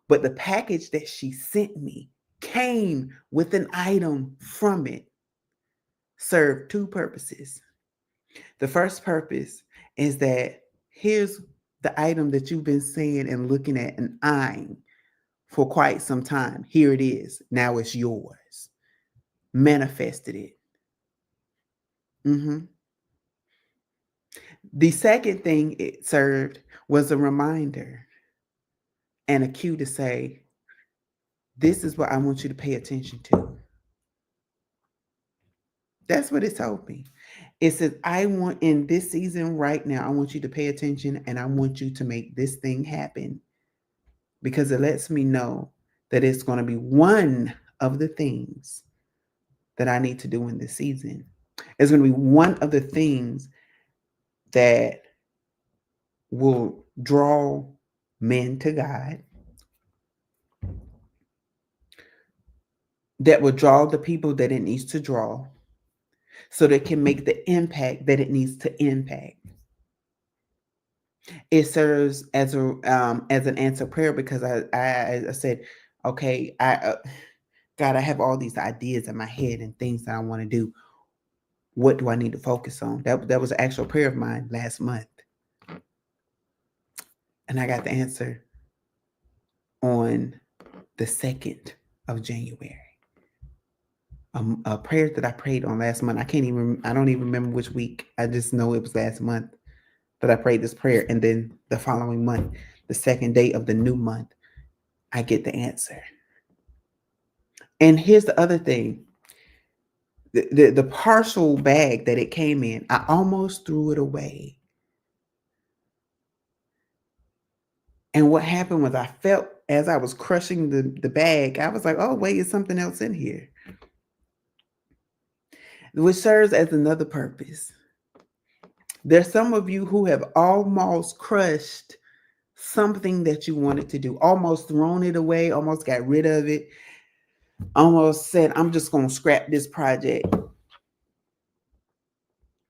but the package that she sent me came with an item from it, served two purposes. The first purpose is that here's the item that you've been seeing and looking at and eyeing for quite some time. Here it is. Now it's yours. Manifested it. hmm The second thing it served was a reminder and a cue to say, this is what I want you to pay attention to. That's what it told me. It says, I want in this season right now, I want you to pay attention and I want you to make this thing happen because it lets me know that it's going to be one of the things that I need to do in this season. It's going to be one of the things that will draw men to God, that will draw the people that it needs to draw so that it can make the impact that it needs to impact. It serves as an answer prayer because I said, okay, God, I have all these ideas in my head and things that I want to do. What do I need to focus on? That was an actual prayer of mine last month, and I got the answer on the 2nd of January. A prayer that I prayed on last month. I don't even remember which week. I just know it was last month that I prayed this prayer, and then the following month, the second day of the new month, I get the answer. And here's the other thing. The partial bag that it came in, I almost threw it away. And what happened was I felt as I was crushing the bag, I was like, oh, wait, is something else in here? which serves as another purpose. There's some of you who have almost crushed something that you wanted to do, almost thrown it away, almost got rid of it, almost said, I'm just going to scrap this project.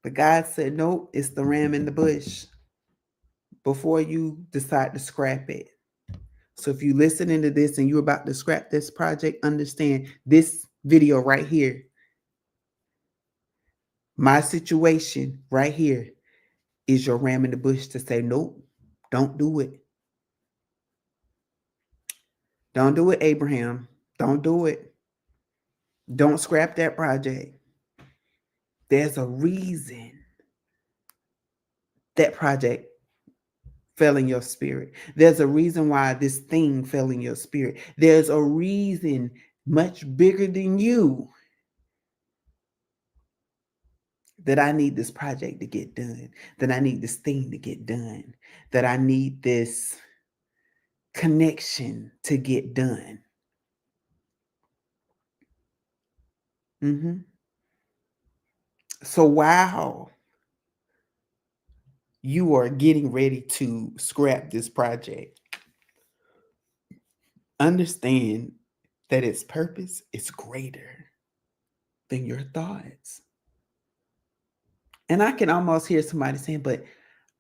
But God said, nope, it's the ram in the bush before you decide to scrap it. So if you listening to this and you're about to scrap this project, understand this video right here, my situation right here, is your ram in the bush to say, nope, don't do it. Don't do it, Abraham. Don't do it. Don't scrap that project. There's a reason that project fell in your spirit. There's a reason why this thing fell in your spirit. There's a reason much bigger than you that I need this project to get done, that I need this thing to get done, that I need this connection to get done. So while you are getting ready to scrap this project, understand that its purpose is greater than your thoughts. And I can almost hear somebody saying, but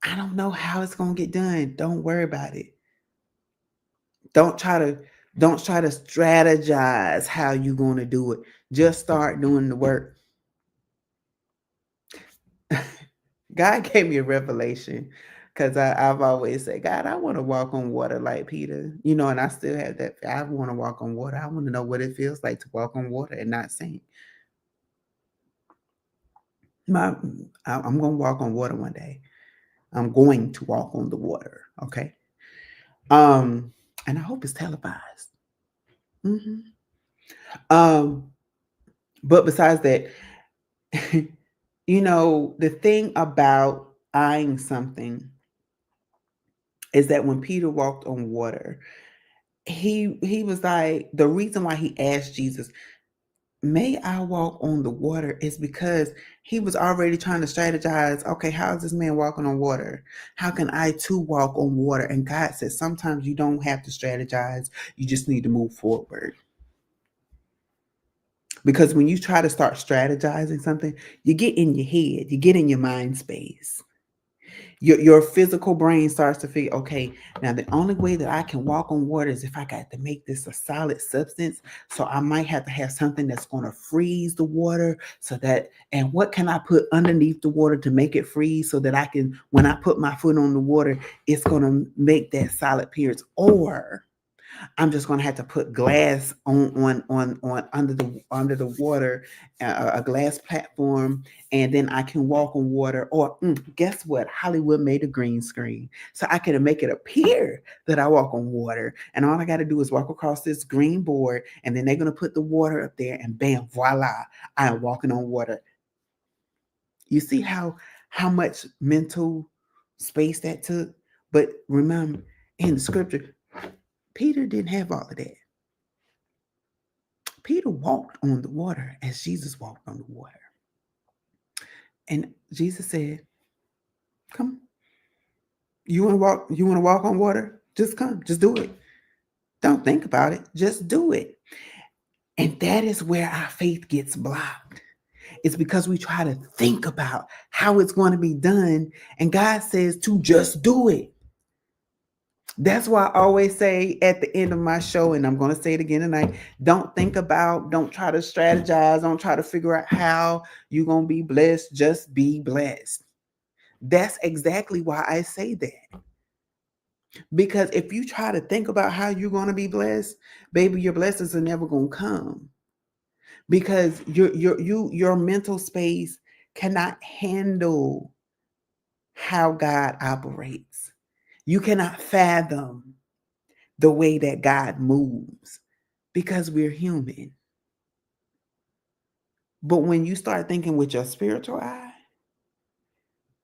I don't know how it's going to get done. Don't worry about it. Don't try to strategize how you're going to do it. Just start doing the work. God gave me a revelation because I've always said, God, I want to walk on water like Peter, and I still have that. I want to walk on water. I want to know what it feels like to walk on water and not sink. I'm going to walk on water one day. I'm going to walk on the water. Okay. And I hope it's televised. But besides that, the thing about eyeing something is that when Peter walked on water, he was like, the reason why he asked Jesus, may I walk on the water, is because he was already trying to strategize. Okay, how is this man walking on water? How can I too walk on water? And God said, sometimes you don't have to strategize. You just need to move forward. Because when you try to start strategizing something, you get in your head, you get in your mind space. Your physical brain starts to figure, okay, now the only way that I can walk on water is if I got to make this a solid substance. So I might have to have something that's going to freeze the water and what can I put underneath the water to make it freeze so that I can, when I put my foot on the water, it's going to make that solid appearance. Or I'm just going to have to put glass on under the water, a glass platform, and then I can walk on water. Or guess what? Hollywood made a green screen, so I can make it appear that I walk on water. And all I got to do is walk across this green board, and then they're going to put the water up there, and bam, voila, I am walking on water. You see how much mental space that took? But remember, in the scripture, Peter didn't have all of that. Peter walked on the water as Jesus walked on the water. And Jesus said, come. You want to walk on water? Just come. Just do it. Don't think about it. Just do it. And that is where our faith gets blocked. It's because we try to think about how it's going to be done. And God says to just do it. That's why I always say at the end of my show, and I'm going to say it again tonight, don't try to strategize, don't try to figure out how you're going to be blessed, just be blessed. That's exactly why I say that. Because if you try to think about how you're going to be blessed, baby, your blessings are never going to come. Because your mental space cannot handle how God operates. You cannot fathom the way that God moves because we're human. But when you start thinking with your spiritual eye,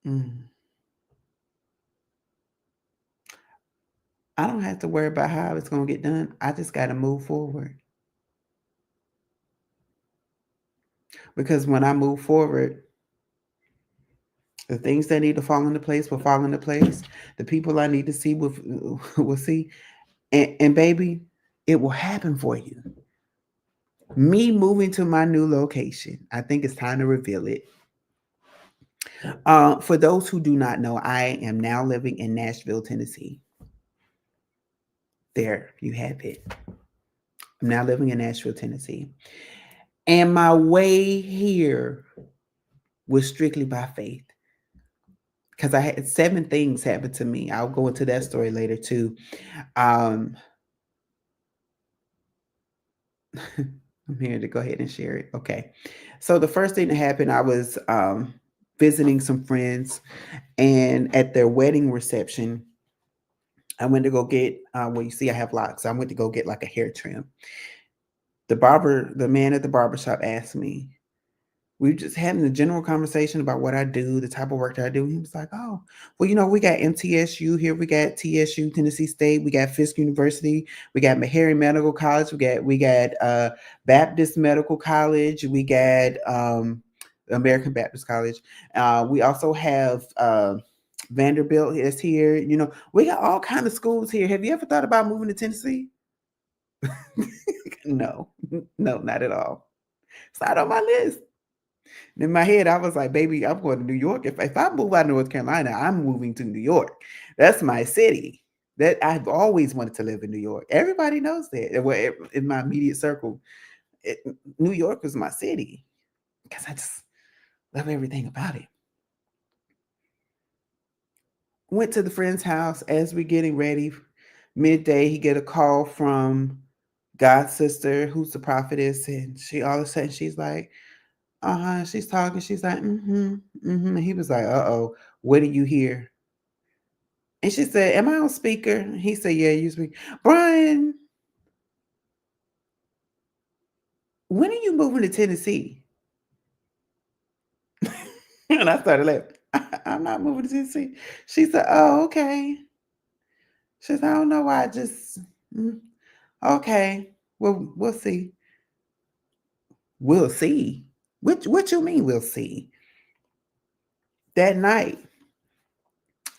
I don't have to worry about how it's going to get done. I just got to move forward. because when I move forward, the things that need to fall into place will fall into place. The people I need to see will see, and baby, it will happen for you. Me moving to my new location, I think it's time to reveal it. For those who do not know, I am now living in Nashville, Tennessee. There, you have it. I'm now living in Nashville, Tennessee. And my way here was strictly by faith because I had 7 things happen to me. I'll go into that story later too. Um, I'm here to go ahead and share it. Okay. So the first thing that happened, I was visiting some friends, and at their wedding reception, I went to go get, well, you see, I have locks. I went to go get like a hair trim. The man at the barber shop asked me, we were just having a general conversation about what I do, the type of work that I do. He was like, "Oh, well, we got MTSU here, we got TSU, Tennessee State, we got Fisk University, we got Meharry Medical College, we got Baptist Medical College, we got American Baptist College. We also have Vanderbilt is here. We got all kind of schools here. Have you ever thought about moving to Tennessee?" No, no, not at all. It's not on my list. In my head, I was like, baby, I'm going to New York. If I move out of North Carolina, I'm moving to New York. That's my city. That I've always wanted to live in New York. Everybody knows that. Well, in my immediate circle, it, New York was my city because I just love everything about it. Went to the friend's house as we're getting ready. Midday, he get a call from God's sister, who's the prophetess, and she all of a sudden she's like, she's talking. She's like, mm-hmm, mm-hmm. And he was like, uh-oh, what do you hear? And she said, am I on speaker? He said, yeah, you speak. Brian, when are you moving to Tennessee? And I started laughing. I'm not moving to Tennessee. She said, oh, okay. She said, I don't know why. Mm, okay. Well, we'll see. We'll see. What you mean we'll see? That night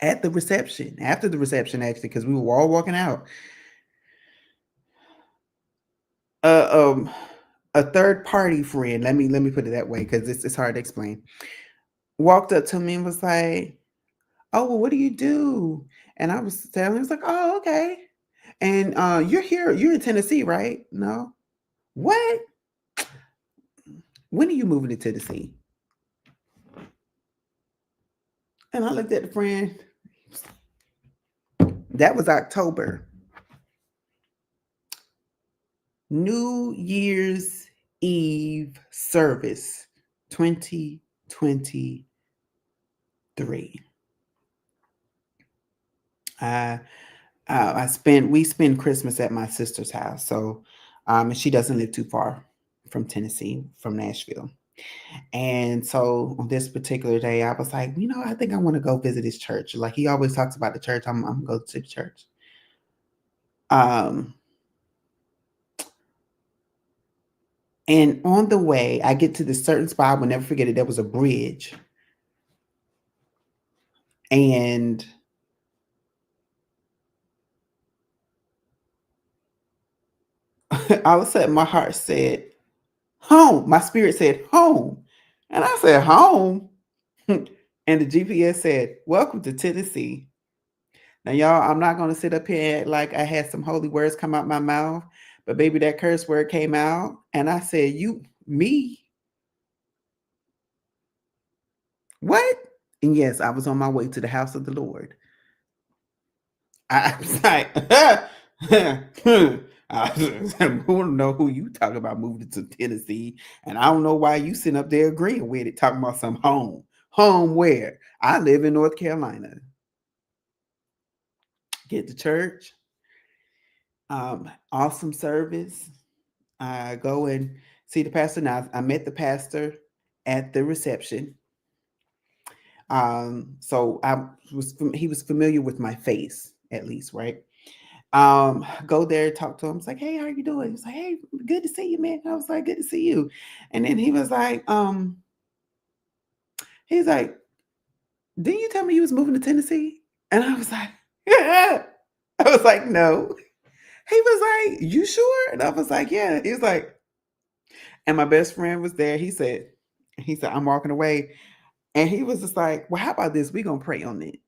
at the reception, after the reception, actually, because we were all walking out, uh, um, a third party friend, let me put it that way because it's hard to explain, walked up to me and was like, "Oh, well, what do you do?" And I was telling him, he was like, "Oh, okay." And you're in Tennessee, right? No. What? When are you moving to Tennessee? And I looked at the friend. That was October. New Year's Eve service 2023. I we spend Christmas at my sister's house. So and she doesn't live too far from Tennessee, from Nashville. And so on this particular day, I was like, I think I want to go visit his church. Like he always talks about the church. I'm going to go to the church. Um, and on the way, I get to this certain spot. I will never forget it. There was a bridge. And all of a sudden, my heart said, home. My spirit said, home. And I said, home. And the GPS said, welcome to Tennessee. Now, y'all, I'm not going to sit up here and act like I had some holy words come out my mouth, but baby, that curse word came out. And I said, me? What? And yes, I was on my way to the house of the Lord. I was like, I don't know who you talking about moving to Tennessee. And I don't know why you sitting up there agreeing with it, talking about some home. Home where? I live in North Carolina. Get to church. Awesome service. I go and see the pastor. Now I met the pastor at the reception. So he was familiar with my face, at least, right? Go there, talk to him. It's like, hey, how you doing? He's like, hey, good to see you, man. I was like, good to see you. And then he was like, he's like, didn't you tell me you was moving to Tennessee? And I was like, yeah. I was like, no. He was like, you sure? And I was like, yeah. He was like, and my best friend was there. He said, I'm walking away. And he was just like, well, how about this? We're gonna pray on it.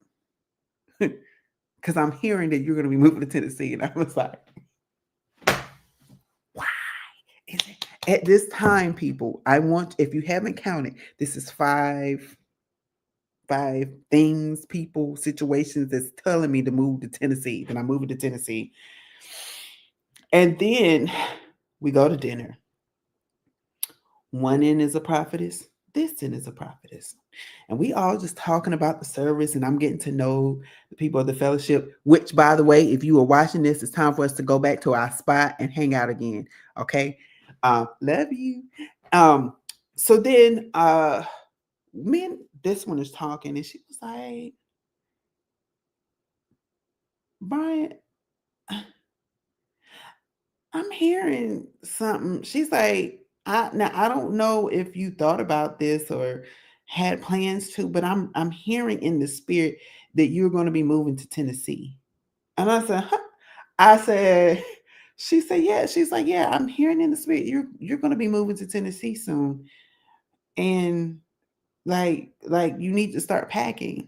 Because I'm hearing that you're gonna be moving to Tennessee. And I was like, why is it at this time, people? I want, if you haven't counted, this is five things, people, situations that's telling me to move to Tennessee. Then I'm moving to Tennessee. And then we go to dinner. One end is a prophetess, this end is a prophetess. And we all just talking about the service, and I'm getting to know the people of the fellowship, which, by the way, if you are watching this, it's time for us to go back to our spot and hang out again. Okay. Love you. So then me, this one is talking, and she was like, Brian, I'm hearing something. She's like, I don't know if you thought about this or had plans to, but I'm hearing in the spirit that you're going to be moving to Tennessee. And I said, huh? I said, she said, yeah. She's like, yeah, I'm hearing in the spirit you're going to be moving to Tennessee soon, and like you need to start packing.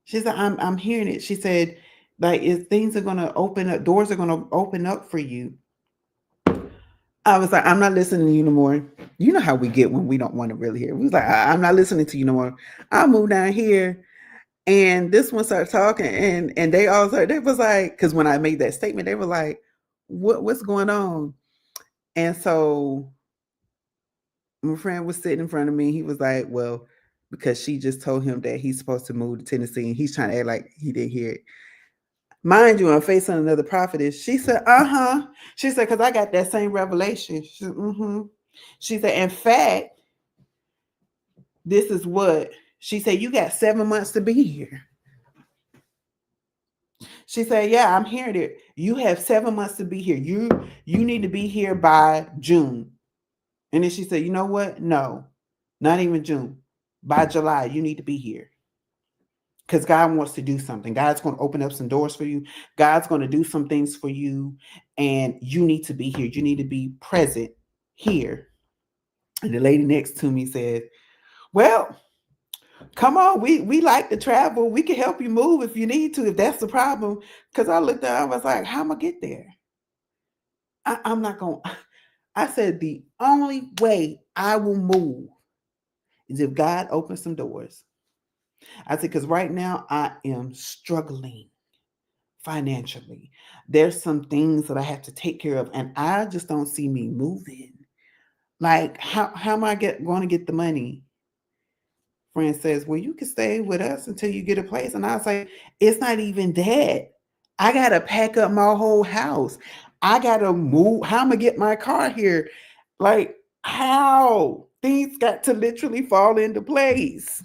She said, I'm hearing it. She said, like, if things are going to open up, doors are going to open up for you. I was like, I'm not listening to you no more. You know how we get when we don't want to really hear. We was like, I'm not listening to you no more. I'll move down here. And this one started talking, and they all started, they was like, because when I made that statement, they were like, what's going on? And so my friend was sitting in front of me. He was like, well, because she just told him that he's supposed to move to Tennessee, and he's trying to act like he didn't hear it. Mind you, I'm facing another prophetess. She said, uh-huh. She said, because I got that same revelation. She said, mm-hmm. She said, in fact, this is what she said, you got 7 months to be here. She said, yeah, I'm hearing it. You have 7 months to be here. You need to be here by June. And then she said, you know what? No, not even June. By July, you need to be here. Because God wants to do something. God's going to open up some doors for you. God's going to do some things for you. And you need to be here. You need to be present here. And the lady next to me said, well, come on, we like to travel. We can help you move if you need to, if that's the problem. Because I looked at her, I was like, how am I get there? I'm not going to. I said, the only way I will move is if God opens some doors. I said, because right now I am struggling financially. There's some things that I have to take care of, and I just don't see me moving. Like, how am I going to get the money? Friend says, well, you can stay with us until you get a place. And I was like, it's not even that. I got to pack up my whole house. I got to move. How am I going to get my car here? Like, how? Things got to literally fall into place.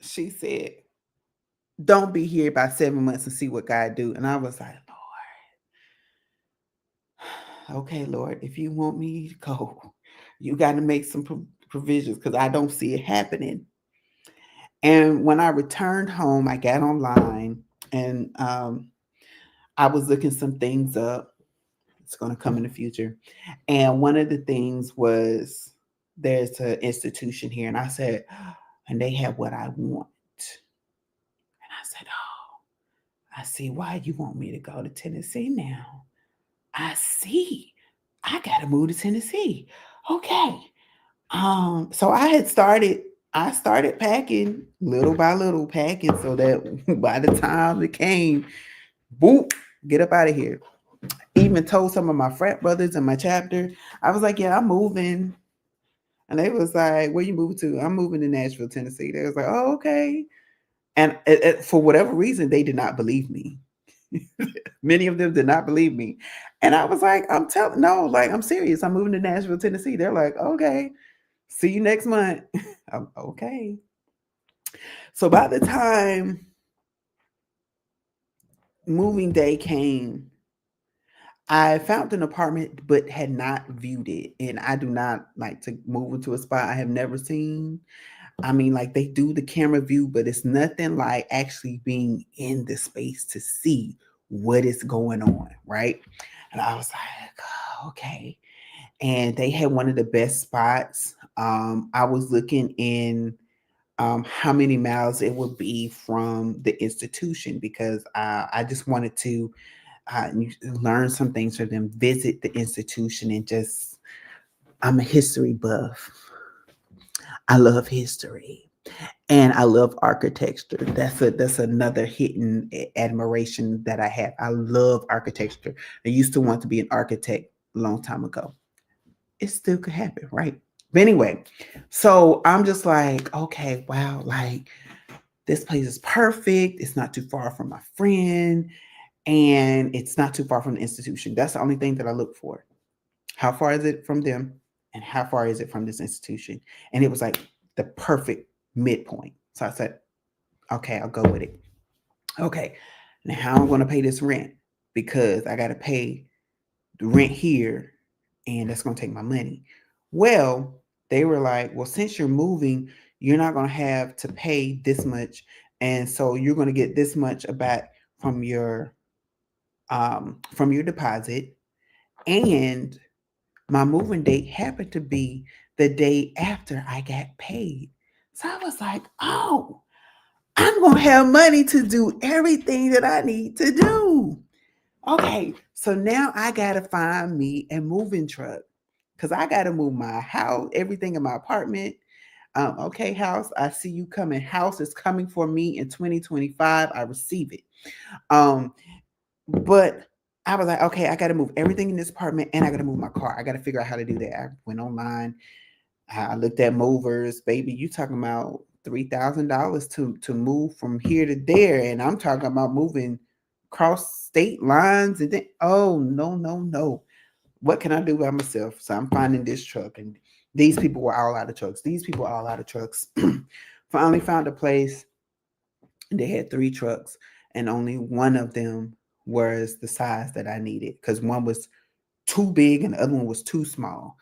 She said, don't be here by 7 months and see what God do. And I was like, Lord, okay, Lord, if you want me to go, you got to make some provisions because I don't see it happening. And when I returned home, I got online and I was looking some things up. It's going to come in the future. And one of the things was there's an institution here. And I said, and they have what I want. And I said, oh, I see why you want me to go to Tennessee now. I see. I got to move to Tennessee. Okay. So I started packing little by little, packing so that by the time it came, boop, get up out of here. Even told some of my frat brothers in my chapter, I was like, yeah, I'm moving. And they was like, where you moving to? I'm moving to Nashville, Tennessee. They was like, oh, okay. And for whatever reason, they did not believe me. Many of them did not believe me. And I was like, no, like, I'm serious. I'm moving to Nashville, Tennessee. They're like, okay, see you next month. Okay. So by the time moving day came, I found an apartment but had not viewed it. And I do not like to move into a spot I have never seen. I mean, like they do the camera view, but it's nothing like actually being in the space to see what is going on, right? And I was like, oh, okay. And they had one of the best spots. I was looking in how many miles it would be from the institution because I just wanted to learn some things from them, visit the institution, and just, I'm a history buff. I love history and I love architecture. That's another hidden admiration that I have. I love architecture. I used to want to be an architect a long time ago. It still could happen, right? But anyway, so I'm just like, okay, wow, like this place is perfect. It's not too far from my friend, and it's not too far from the institution. That's the only thing that I look for. How far is it from them? And how far is it from this institution? And it was like the perfect midpoint. So I said, okay, I'll go with it. Okay, now how I'm going to pay this rent because I got to pay the rent here, and that's going to take my money. Well, they were like, well, since you're moving, you're not going to have to pay this much, and so you're going to get this much back from your deposit, and my moving date happened to be the day after I got paid. So I was like, oh, I'm going to have money to do everything that I need to do. Okay, so now I got to find me a moving truck because I got to move my house, everything in my apartment. Okay, house, I see you coming. House is coming for me in 2025. I receive it. Um, but I was like, okay, I got to move everything in this apartment and I got to move my car. I got to figure out how to do that. I went online. I looked at movers. Baby, you talking about $3,000 to move from here to there, and I'm talking about moving cross state lines and then, oh no, no, no. What can I do by myself? So I'm finding this truck, and these people were all out of trucks. These people are all out of trucks. Finally found a place, and they had three trucks, and only one of them was the size that I needed because one was too big and the other one was too small.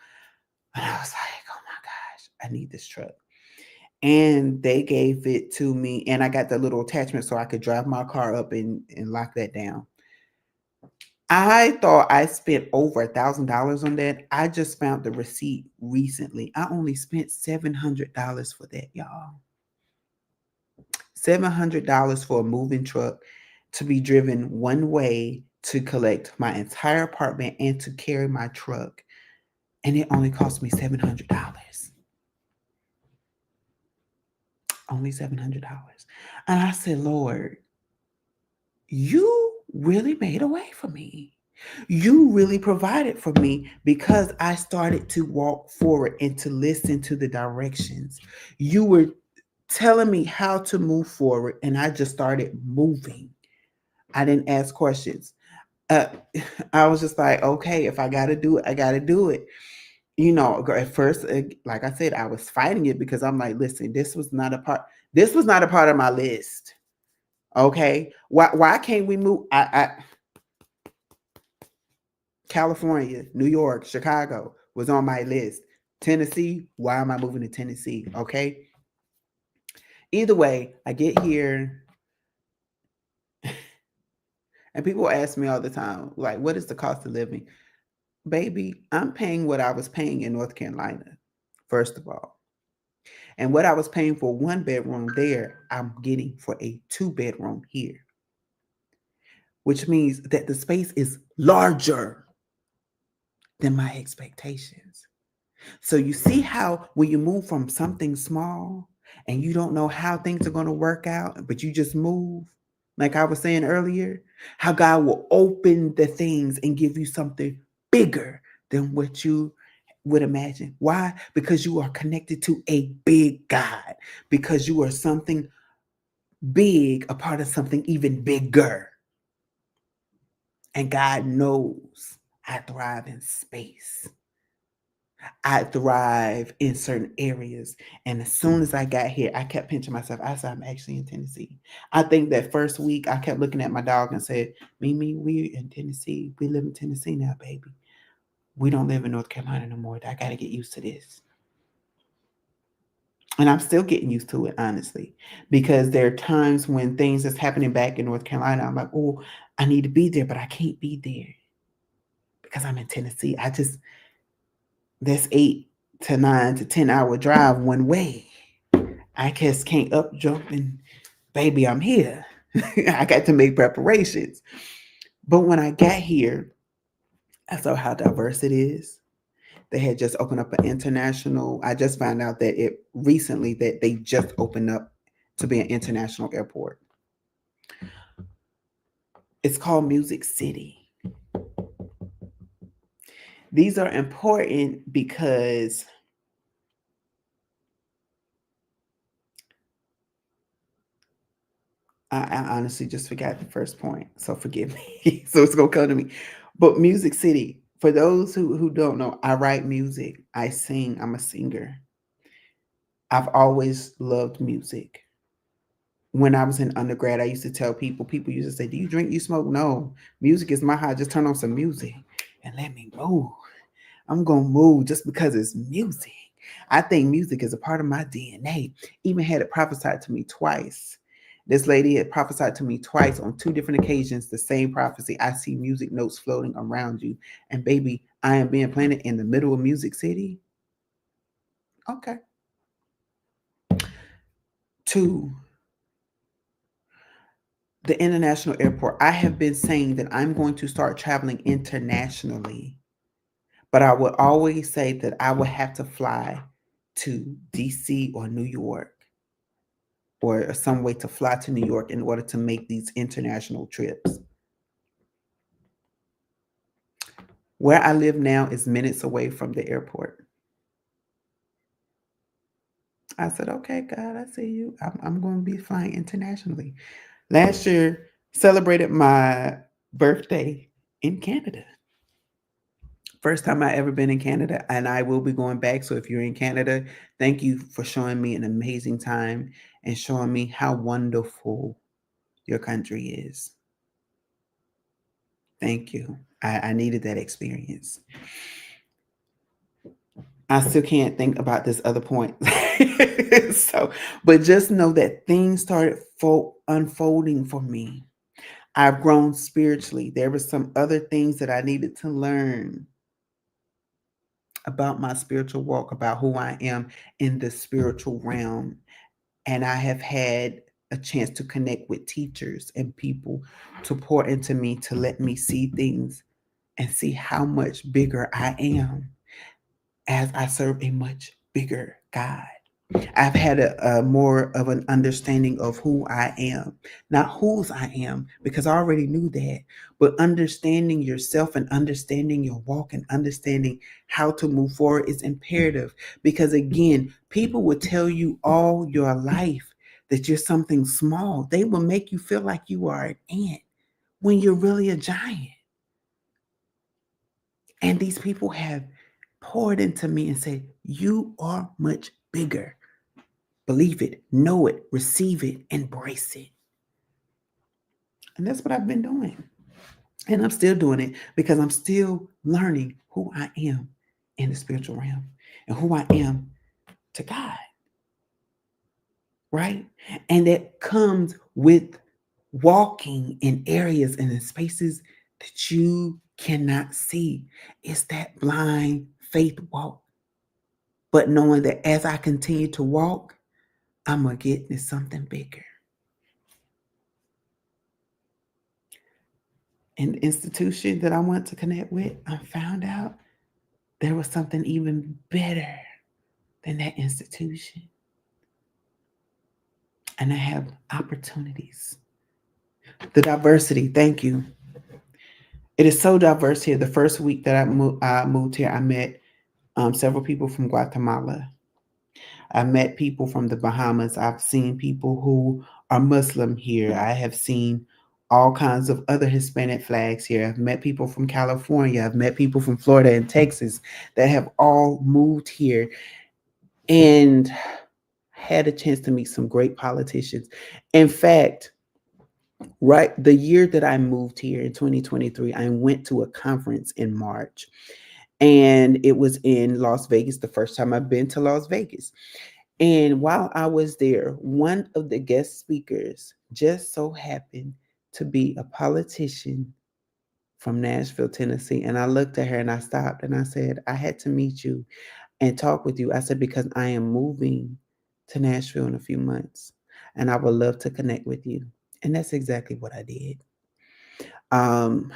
And I was like, oh my gosh, I need this truck. And they gave it to me, and I got the little attachment so I could drive my car up and lock that down. I thought I spent over $1,000 on that. I just found the receipt recently. I only spent $700 for that, y'all. $700 for a moving truck to be driven one way to collect my entire apartment and to carry my truck. And it only cost me $700. Only $700. And I said, Lord, you really made a way for me. You really provided for me because I started to walk forward and to listen to the directions. You were telling me how to move forward, and I just started moving. I didn't ask questions. Uh, I was just like, okay, if I got to do it, I got to do it. At first, like I said, I was fighting it because I'm like, listen, this was not a part. This was not a part of my list. Okay, why can't we move? California, New York, Chicago was on my list. Tennessee, why am I moving to Tennessee? Okay. Either way, I get here and people ask me all the time, like, what is the cost of living? Baby, I'm paying what I was paying in North Carolina, first of all. And what I was paying for one bedroom there, I'm getting for a two-bedroom here, which means that the space is larger than my expectations. So you see how when you move from something small and you don't know how things are going to work out, but you just move, like I was saying earlier, how God will open the things and give you something bigger than what you would imagine. Why? Because you are connected to a big God, because you are something big, a part of something even bigger. And God knows I thrive in space. I thrive in certain areas. And as soon as I got here, I kept pinching myself. I said, I'm actually in Tennessee. I think that first week I kept looking at my dog and said, Mimi, we're in Tennessee. We live in Tennessee now, baby. We don't live in North Carolina no more. I got to get used to this. And I'm still getting used to it, honestly, because there are times when things that's happening back in North Carolina, I'm like, oh, I need to be there, but I can't be there because I'm in Tennessee. That's 8 to 9 to 10 hour drive one way. I just can't up jump and baby, I'm here. I got to make preparations. But when I got here, I saw how diverse it is. They had just opened up an international. I just found out that it recently that they just opened up to be an international airport. It's called Music City. These are important because I honestly just forgot the first point. So forgive me. So it's gonna come to me. But Music City, for those who don't know, I write music. I sing. I'm a singer. I've always loved music. When I was in undergrad, I used to tell people used to say, do you drink, you smoke? No. Music is my high. Just turn on some music and let me move. I'm gonna move just because it's music. I think music is a part of my DNA. Even had it prophesied to me twice. This lady had prophesied to me twice on two different occasions, the same prophecy. I see music notes floating around you. And baby, I am being planted in the middle of Music City. Okay. Two, the international airport. I have been saying that I'm going to start traveling internationally, but I would always say that I would have to fly to DC or New York or some way to fly to New York in order to make these international trips. Where I live now is minutes away from the airport. I said, okay, God, I see you. I'm going to be flying internationally. Last year, celebrated my birthday in Canada. First time I ever been in Canada, and I will be going back. So if you're in Canada, thank you for showing me an amazing time and showing me how wonderful your country is. Thank you. I needed that experience. I still can't think about this other point. So, but just know that things started unfolding for me. I've grown spiritually. There were some other things that I needed to learn about my spiritual walk, about who I am in the spiritual realm. And I have had a chance to connect with teachers and people to pour into me, to let me see things and see how much bigger I am as I serve a much bigger God. I've had a more of an understanding of who I am, not whose I am, because I already knew that, but understanding yourself and understanding your walk and understanding how to move forward is imperative. Because again, people will tell you all your life that you're something small. They will make you feel like you are an ant when you're really a giant. And these people have poured into me and said, you are much bigger. Believe it, know it, receive it, embrace it. And that's what I've been doing. And I'm still doing it because I'm still learning who I am in the spiritual realm and who I am to God. Right? And that comes with walking in areas and in spaces that you cannot see. It's that blind faith walk. But knowing that as I continue to walk, I'm going to get into something bigger. In the institution that I want to connect with, I found out there was something even better than that institution. And I have opportunities. The diversity, thank you. It is so diverse here. The first week that I moved here, I met several people from Guatemala. I met people from the Bahamas. I've seen people who are Muslim here. I have seen all kinds of other Hispanic flags here. I've met people from California. I've met people from Florida and Texas that have all moved here and had a chance to meet some great politicians. In fact, right, the year that I moved here in 2023, I went to a conference in March, and it was in Las Vegas, the first time I've been to Las Vegas. And while I was there, one of the guest speakers just so happened to be a politician from Nashville, Tennessee. And I looked at her and I stopped and I said, I had to meet you and talk with you. I said, because I am moving to Nashville in a few months and I would love to connect with you. And that's exactly what I did. Um,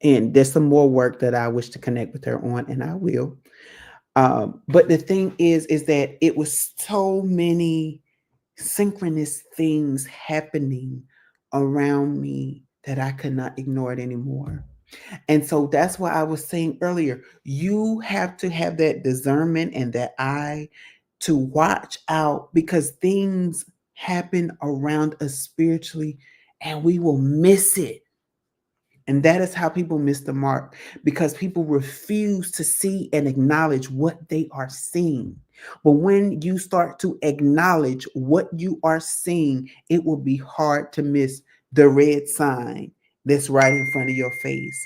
and there's some more work that I wish to connect with her on, and I will. But the thing is that it was so many synchronous things happening around me that I could not ignore it anymore. And so that's why I was saying earlier, you have to have that discernment and that eye to watch out because things happen around us spiritually and we will miss it. And that is how people miss the mark because people refuse to see and acknowledge what they are seeing. But when you start to acknowledge what you are seeing, it will be hard to miss the red sign that's right in front of your face.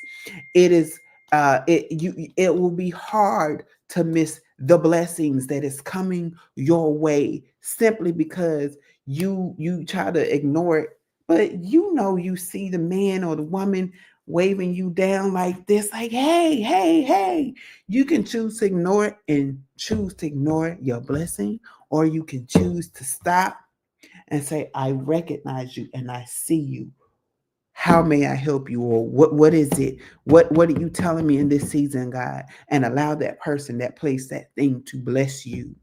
It is it will be hard to miss the blessings that is coming your way simply because you try to ignore it, but you see the man or the woman waving you down like this, like, hey, hey, hey. You can choose to ignore it and choose to ignore your blessing, or you can choose to stop and say, I recognize you and I see you. How may I help you? Or what is it? What are you telling me in this season, God? And allow that person, that place, that thing to bless you.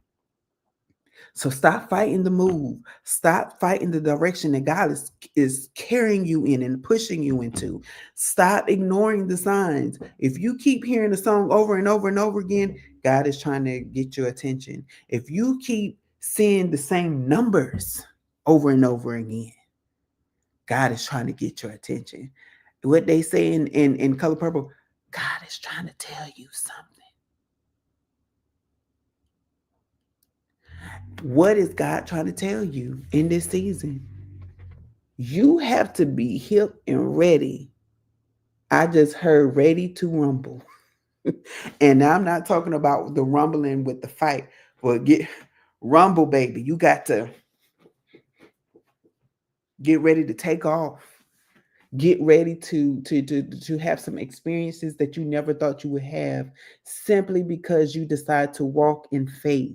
So stop fighting the move. Stop fighting the direction that God is carrying you in and pushing you into. Stop ignoring the signs. If you keep hearing the song over and over and over again, God is trying to get your attention. If you keep seeing the same numbers over and over again, God is trying to get your attention. What they say in Color Purple, God is trying to tell you something. What is God trying to tell you in this season? You have to be hip and ready. I just heard ready to rumble. And I'm not talking about the rumbling with the fight, but get rumble, baby. You got to get ready to take off. Get ready to have some experiences that you never thought you would have simply because you decide to walk in faith.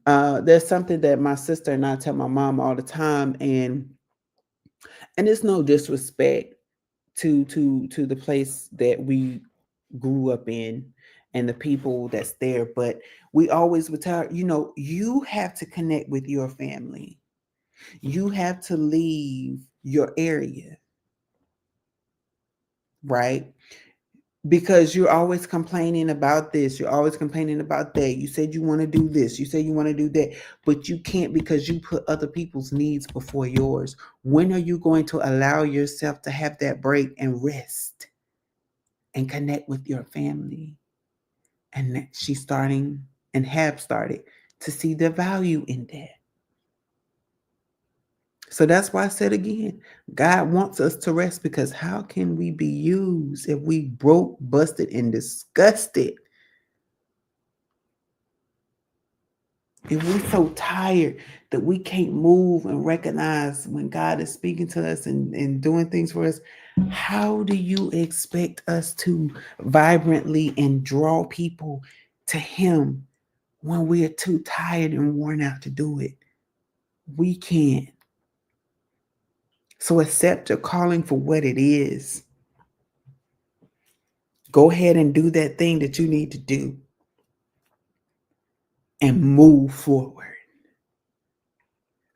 There's something that my sister and I tell my mom all the time, and it's no disrespect to the place that we grew up in and the people that's there, but we always would tell her, you have to connect with your family. You have to leave your area, right? Because you're always complaining about this, you're always complaining about that. You said you want to do this, you said you want to do that, but you can't because you put other people's needs before yours. When are you going to allow yourself to have that break and rest and connect with your family? And she's starting and have started to see the value in that. So that's why I said again, God wants us to rest because how can we be used if we broke, busted, and disgusted? If we're so tired that we can't move and recognize when God is speaking to us and doing things for us, how do you expect us to vibrantly and draw people to Him when we are too tired and worn out to do it? We can't. So accept your calling for what it is. Go ahead and do that thing that you need to do and move forward.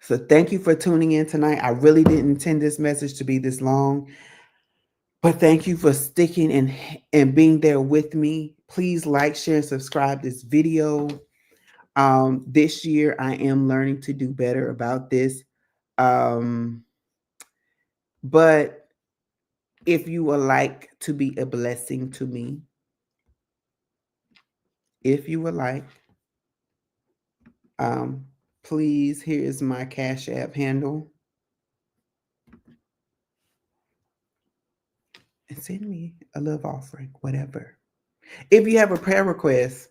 So thank you for tuning in tonight. I really didn't intend this message to be this long, but thank you for sticking and being there with me. Please like, share, and subscribe this video. This year, I am learning to do better about this. Um, but if you would like to be a blessing to me, if you would like, um, please, here is my Cash App handle. And send me a love offering, whatever. If you have a prayer request,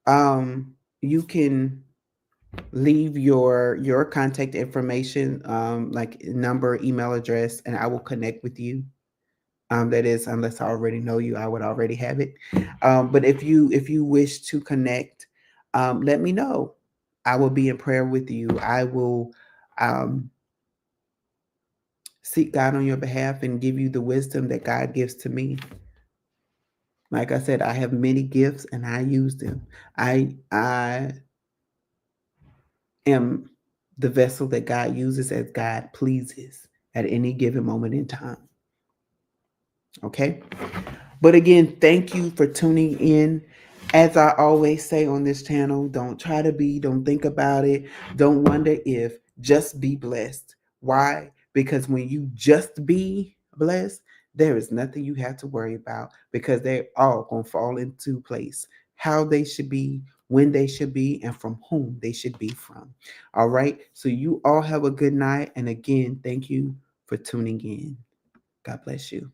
you can leave your contact information, like number, email address, and I will connect with you. That is, unless I already know you, I would already have it. But if you wish to connect, let me know. I will be in prayer with you. I will um, seek God on your behalf and give you the wisdom that God gives to me. Like I said, I have many gifts and I use them. I am the vessel that God uses as God pleases at any given moment in time. Okay? But again, thank you for tuning in. As I always say on this channel, don't try to be, don't think about it, don't wonder if, just be blessed. Why? Because when you just be blessed, there is nothing you have to worry about because they're all going to fall into place. How they should be, when they should be, and from whom they should be from. All right. So you all have a good night. And again, thank you for tuning in. God bless you.